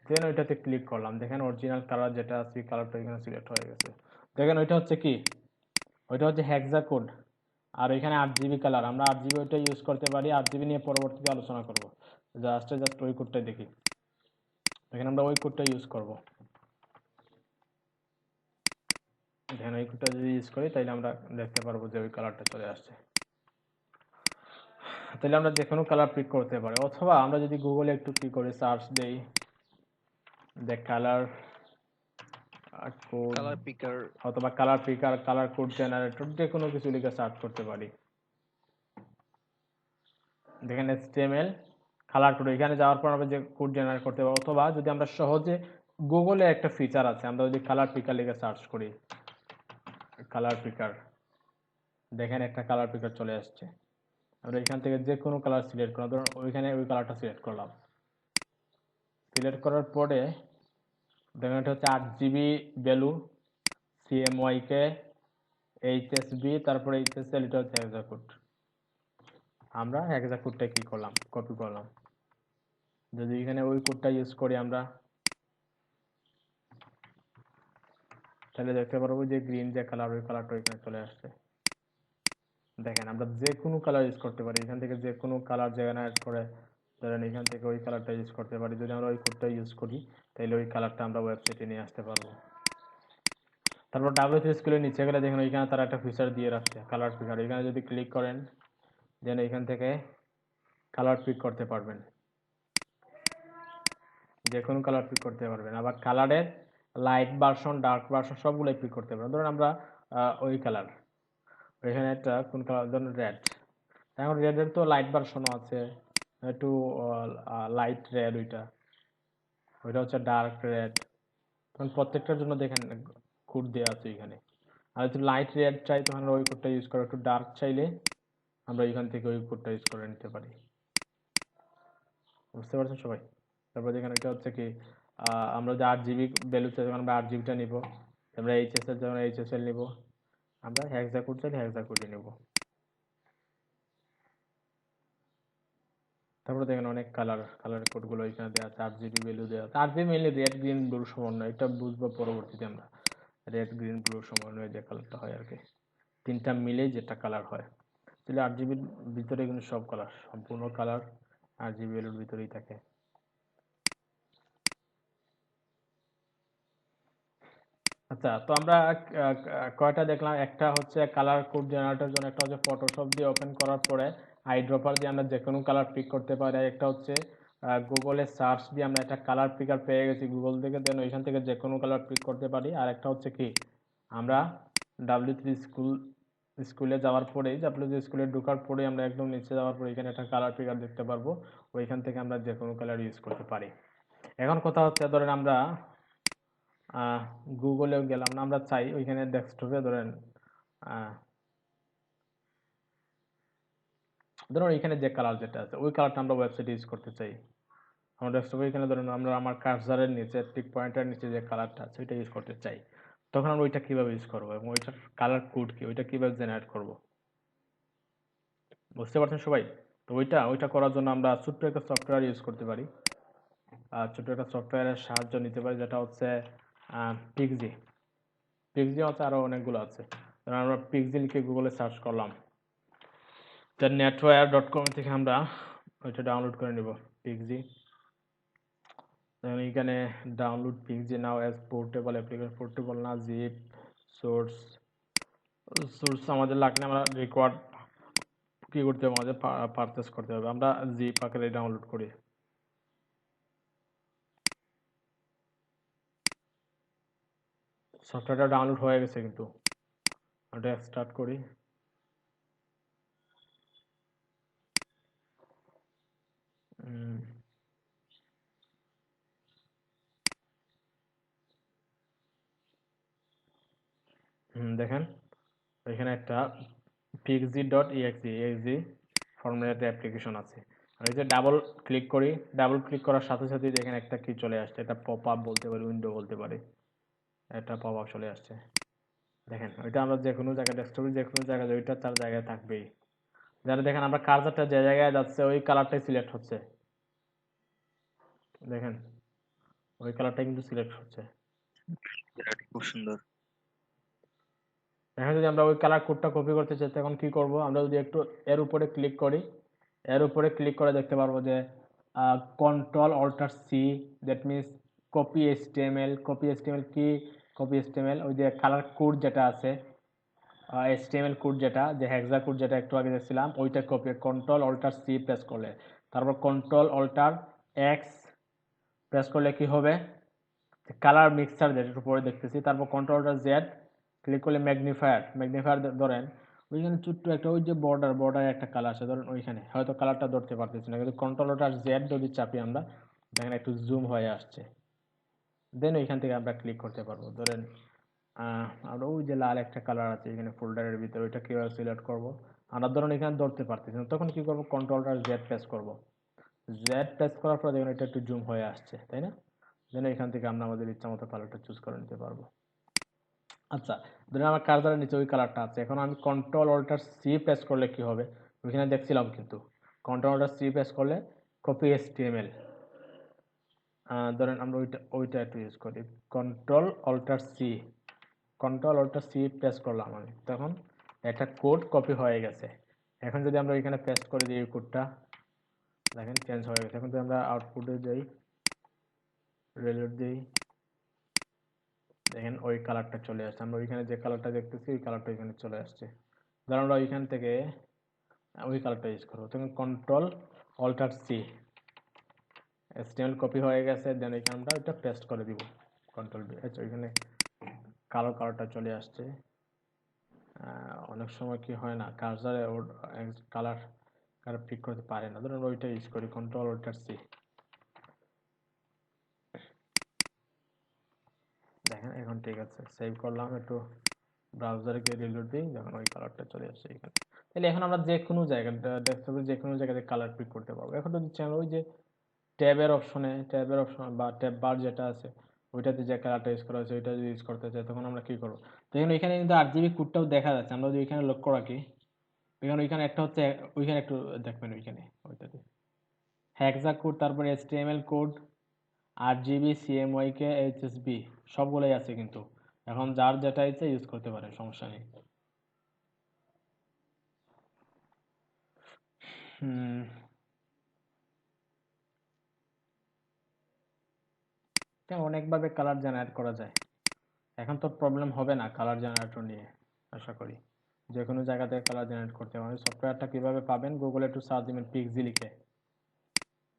দেন ওইটাতে ক্লিক করলাম, দেখেন অরিজিনাল কালার যেটা আছে কালারটা এখানে সিলেক্ট হয়ে গেছে। দেখেন ওইটা হচ্ছে কি, ওইটা হচ্ছে হেক্সা কোড, আর এখানে 8 জিবি কালার। আমরা 8 জিবি ওইটা ইউজ করতে পারি, 8 জিবি নিয়ে পরবর্তীতে আলোচনা করব। জাস্ট ওই কোডটাই দেখি, দেখেন আমরা ওই কোডটা ইউজ করব। দেখেন ওই কোডটা যদি ইউজ করি তাহলে আমরা দেখতে পারবো যে ওই কালারটা চলে আসছে। তাহলে আমরা যে কোনো কালার পিক করতে পারি, অথবা আমরা যদি গুগলে একটু কি করে সার্চ দেই, যে কালার কোড কালার পিকার, অথবা কালার পিকার, কালার কোড জেনারেটর, যে কোনো কিছু লিখে সার্চ করতে পারি। দেখেন HTML কালার কোড, এখানে যাওয়ার পর আমরা যে কোড জেনারেট করতে পারবো। অথবা যদি আমরা সহজে গুগলে একটা ফিচার আছে, আমরা যদি কালার পিকার লিখে সার্চ করি, কালার পিকার, দেখেন একটা কালার পিকার চলে আসছে। আমরা এখান থেকে যে কোনো কালার সিলেক্ট করলাম, ধরুন ওইখানে ওই কালারটা সিলেক্ট করলাম। সিলেক্ট করার পরে দেখেন এটা হচ্ছে 8 জিবি ভ্যালু, CMYK, HSB, তারপরে HSL, এটা হচ্ছে হেক্সা কোড। আমরা হেক্সা কোডটা কি করলাম, কপি করলাম। যদি এখানে ওই কোডটা ইউজ করি আমরা, তাহলে দেখতে পারবো যে গ্রিন যে কালার ওই কালারটা এখানে চলে আসছে। দেখেন আমরা যে কোনো কালার ইউজ করতে পারি, এখান থেকে যে কোনো কালার জেনারেট করে, ধরেন এখান থেকে ওই কালারটা ইউজ করতে পারি। যদি আমরা ওই কোডটা ইউজ করি তাহলে ওই কালারটা আমরা ওয়েবসাইটে নিয়ে আসতে পারবো। তারপর W3 স্কুলের নিচে গেলে দেখেন ওইখানে তারা একটা ফিচার দিয়ে রাখছে, কালার পিকার। এখানে যদি ক্লিক করেন, দেন এখান থেকে কালার পিক করতে পারবেন, যে কোনো কালার পিক করতে পারবেন। আবার কালারের লাইট ভার্সন, ডার্ক ভার্সন সবগুলোই পিক করতে পারবেন। ধরুন আমরা ওই কালার, এখানে একটা কোন কালার, ধরুন রেড। এখন রেডের তো লাইট ভার্সনও আছে, একটু লাইট রেড, ওইটা হচ্ছে ডার্ক রেড। তখন প্রত্যেকটার জন্য দেখেন কোড দেওয়া আছে এখানে। আর যদি লাইট রেড চাই তখন আমরা ওই কোডটা ইউজ করবো, একটু ডার্ক চাইলে আমরা এখান থেকে ওই কোডটা ইউজ করে নিতে পারি। বুঝতে পারছেন সবাই? তারপর দেখেন এটা হচ্ছে কি, আমরা যে 8 জিবি ভ্যালু চাই তখন আমরা 8 জিবিটা নিব, আমরা HSL যখন HSL নিব, আমরা হেক্সা কোড চাইলে হেক্সা কোডই নিব। তারপরে দেখেন অনেক কালার কোডগুলো এখানে দেওয়া আছে, 8 জিবি ভ্যালু দেওয়া আছে। 8 GB mainly red green blue সমন্বয়, এটা বুঝবো পরবর্তীতে আমরা। রেড গ্রিন ব্লু সমন্বয় যে কালারটা হয় আর কি, তিনটা মিলে যেটা কালার হয়। তাহলে 8 জিবির ভিতরে কিন্তু সব কালার, সম্পূর্ণ কালার 8 জিবি ভ্যালুর ভিতরেই থাকে। আচ্ছা, তো আমরা কয়টা দেখলাম, একটা হচ্ছে কালার কোড জেনারেটরের জন্য, একটা হচ্ছে ফটোশপ দিয়ে ওপেন করার পরে আইড্রপার দিয়ে আমরা যে কোনো কালার পিক করতে পারি, একটা হচ্ছে গুগলে সার্চ দিয়ে আমরা একটা কালার পিকার পেয়ে গেছি গুগল থেকে, দেন ওইখান থেকে যে কোনো কালার পিক করতে পারি। আর একটা হচ্ছে কি, আমরা W3 স্কুলে যাওয়ার পরেই, W3 স্কুলে ঢোকার পরেই আমরা একদম নিচে যাওয়ার পরে এখানে একটা কালার পিকার দেখতে পারবো, ওইখান থেকে আমরা যে কোনো কালার ইউজ করতে পারি। এখন কথা হচ্ছে, ধরেন আমরা গুগলেও গেলাম না, আমরা চাই ওইখানে ডেস্কটপে ধরেন ধরুন এখানে যে কালার যেটা আছে ওই কালারটা আমরা ওয়েবসাইটে ইউজ করতে চাই। আমার ডেস্কটপে এখানে ধরুন আমরা আমার কার্সারের নিচে টিক পয়েন্টের নিচে যে কালারটা আছে ওইটা ইউজ করতে চাই, তখন আমরা ওইটা কিভাবে ইউজ করবো এবং ওইটার কালার কোড কি, ওইটা কিভাবে জেনারেট করব, বুঝতে পারছেন সবাই? তো ওইটা করার জন্য আমরা ছোট্ট একটা সফটওয়্যার ইউজ করতে পারি, ছোট্ট একটা সফটওয়্যারের সাহায্য নিতে পারি, যেটা হচ্ছে পিক্সি। পিক্সি হচ্ছে আরো অনেকগুলো আছে। ধরুন আমরা পিক্সি লিখে গুগলে সার্চ করলাম, netwire.com থেকে আমরা ওইটা ডাউনলোড করে নিব পিক্সি। এখানে ডাউনলোড পিক্সি নাও অ্যাজ পোর্টেবল অ্যাপ্লিকেশন, পোর্টেবল না, জিপ সোর্স আমাদের লাগলে আমরা রিকোয়ার্ড কি করতে হবে, আমাদের পারচেস করতে হবে, আমরা জিপ আকারে ডাউনলোড করি। সফটওয়্যারটা ডাউনলোড হয়ে গেছে কিন্তু, ওটা স্টার্ট করি। দেখেন এখানে একটা pixi.exe ফর্মুলাতে অ্যাপ্লিকেশন আছে। আর এই যে ডাবল ক্লিক করি, ডাবল ক্লিক করার সাথে সাথে দেখেন একটা কি চলে আসছে, এটা পপ আপ বলতে পারি, উইন্ডো বলতে পারি, একটা পপ আপ চলে আসছে। দেখেন ওইটা আমরা যে কোনো জায়গায়, ডেস্কটপে যে কোনো জায়গায় ওইটা তার জায়গায় থাকবেই। যারা দেখেন আমরা কার্সারটা যে জায়গায় যাচ্ছে ওই কালারটাই সিলেক্ট হচ্ছে, দেখেন ওই কালারটাই কিন্তু সিলেক্ট হচ্ছে। খুব সুন্দর। এখন যদি আমরা ওই কালার কোডটা কপি করতে চাই তখন কি করব, আমরা যদি একটু এর উপরে ক্লিক করি, এর উপরে ক্লিক করে দেখতে পারবো যে control alt C, that means copy HTML. Copy HTML কি, কপি এইচটিএমএল ওই যে কালার কোড যেটা আছে, এইচটিএমএল কোড যেটা, যে হেক্সা কোড যেটা একটু আগে দেখছিলাম, ওইটা copy control alt C press করলে, তারপর কন্ট্রোল অল্টার এক্স প্রেস করলে কি হবে, কালার মিক্সার যেটা একটু পরে দেখতেছি, তারপর কন্ট্রোল অল্টার জেড ক্লিক করলে ম্যাগনিফায়ার ধরেন ওইখানে ছোট্ট একটা ওই যে বর্ডার একটা কালার আছে, ধরেন ওইখানে হয়তো কালারটা ধরতে পারতেছি না, কিন্তু কন্ট্রোল অল্টার জেড যদি চাপি আমরা, দেখেন একটু জুম হয়ে আসছে, দেন ওইখান থেকে আমরা ক্লিক করতে পারবো। ধরেন আমরা ওই যে লাল একটা কালার আছে এখানে ফোল্ডারের ভিতরে, ওইটা কিভাবে সিলেক্ট করব, আমরা ধরুন এখানে ধরতে পারতেছি না, তখন কি করবো, কন্ট্রোল অল্টার জেড প্রেস করবো, জেড প্রেস করার পর দেখুন এটা একটু জুম হয়ে আসছে, তাই না? দেন এখান থেকে আমরা আমাদের ইচ্ছা মতো কালারটা চুজ করে নিতে পারবো। আচ্ছা, ধরেন আমার কার্সারের নিচে ওই কালারটা আছে, এখন আমি কন্ট্রোল অল্টার সি প্রেস করলে কি হবে, ওইখানে দেখছিলাম কিন্তু কন্ট্রোল অল্টার সি প্রেস করলে কপি এইচটিএমএল, ধরেন আমরা ওইটা একটু ইউজ করি, কন্ট্রোল অল্টার সি প্রেস করলাম আমি, তখন একটা কোড কপি হয়ে গেছে। এখন যদি আমরা ওইখানে পেস্ট করে দিই কোডটা, দেখেন চেঞ্জ হয়ে গেছে। এখন যদি আমরা আউটপুটে যাই, রিলোড দিই, দেখেন ওই কালারটা চলে আসছে, আমরা ওইখানে যে কালারটা দেখতেছি ওই কালারটা ওইখানে চলে আসছে। ধরুন আমরা ওইখান থেকে ওই কালারটা ইউজ করবো, তখন control alt C, HTML copy হয়ে গেছে, দেন এখানে আমরা ওইটা পেস্ট করে দিব, কন্ট্রোল বি, আচ্ছা ওইখানে কালো কালারটা চলে আসছে। অনেক সময় কি হয় না, কার্সারে ওর কালার পিক করতে পারে না, ধরুন ওইটা ইউজ করি, কন্ট্রোল অল্টার সি, দেখেন এখন ঠিক আছে, সেভ করলাম, একটু ব্রাউজারে গিয়ে রিলোড দিই, যখন ওই কালারটা চলে আসছে এখানে। তাহলে এখন আমরা যে কোনো জায়গায় ডেস্কটপে যে কোনো জায়গায় কালার পিক করতে পারবো। এখন যদি চাই ওই যে ট্যাবের অপশন বা ট্যাব বার যেটা আছে ওইটাতে যে কালারটা ইউজ করা হয়েছে ওইটা যদি ইউজ করতে চাই তখন আমরা কি করবো, দেখুন এখানে কিন্তু RGB কোডটাও দেখা যাচ্ছে, আমরা যদি ওইখানে লক্ষ্য রাখি, ওইখানে একটা হচ্ছে, ওইখানে একটু দেখবেন ওইখানে ওইটাতে হেক্সা কোড, তারপরে HTML code, RGB, CMYK, HSB সবগুলোই আছে কিন্তু, এখন যার যেটা ইচ্ছে ইউজ করতে পারে, সমস্যা নেই। অনেকভাবে কালার জেনারেট করা যায়, এখন তো প্রবলেম হবে না কালার জেনারেটর নিয়ে, আশা করি যে কোনো জায়গা থেকে কালার জেনারেট করতে পারবেন। সফটওয়্যারটা কিভাবে পাবেন, গুগলে একটু সার্চ দিবেন পিক্সি লিখে,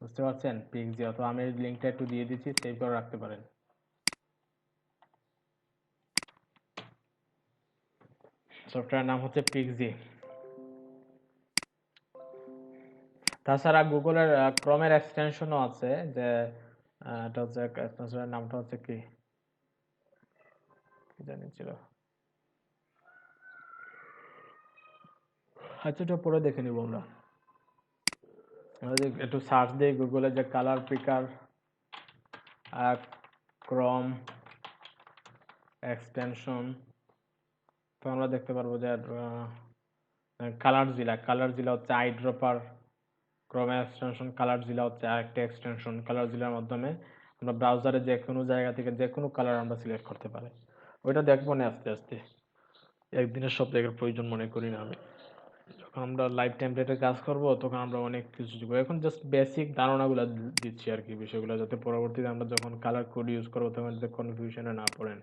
বুঝতে পারছেন? পিএক্সজি, অথবা আমি লিঙ্কটা একটু দিয়ে দিচ্ছি, সেভ করে রাখতে পারেন। সফটওয়্যার নাম হচ্ছে পিএক্সজি। তাছাড়া গুগলের ক্রোমের এক্সটেনশনও আছে, যে এটা হচ্ছে এক্সটেনশনের নামটা হচ্ছে কি কি জানি ছিল, আচ্ছা এটা পরে দেখে নিব আমরা। আমরা যে একটু সার্চ দিই গুগলে, যে কালার পিকার ক্রোম এক্সটেনশন, তো আমরা দেখতে পারবো যে কালার জিলা হচ্ছে আইড্রপার, ক্রোম এক্সটেনশন কালার জিলা হচ্ছে আরেকটা এক্সটেনশন। কালার জিলার মাধ্যমে আমরা ব্রাউজারে যে কোনো জায়গা থেকে যে কোনো কালার আমরা সিলেক্ট করতে পারি। ওইটা দেখবো না আস্তে আস্তে, একদিনের সব জায়গার প্রয়োজন মনে করি না আমি। যখন আমরা লাইভ টেমপ্লেটে কাজ করব তখন আমরা অনেক কিছু শিখবো। এখন জাস্ট বেসিক ধারণাগুলো দিচ্ছি আর কি, বিষয়গুলো যাতে পরবর্তীতে আমরা যখন কালার কোড ইউজ করবো তখন যাতে কনফিউশনে না পড়েন,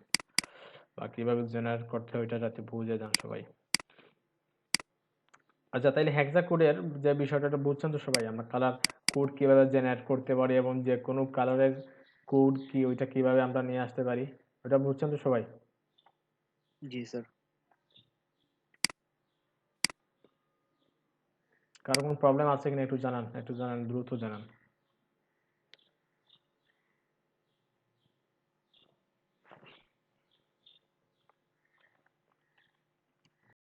বা কিভাবে জেনারেট করতে হয় ওইটা যাতে বুঝে যান সবাই। আচ্ছা, তাইলে হেক্সা কোডের যে বিষয়টা বুঝছেন তো সবাই, আমরা কালার কোড কিভাবে জেনারেট করতে পারি এবং যে কোনো কালারের কোড কি ওইটা কিভাবে আমরা নিয়ে আসতে পারি, ওটা বুঝছেন তো সবাই? জি স্যার। কারো কোনো প্রবলেম আছে কিনা একটু জানান, দ্রুত জানান।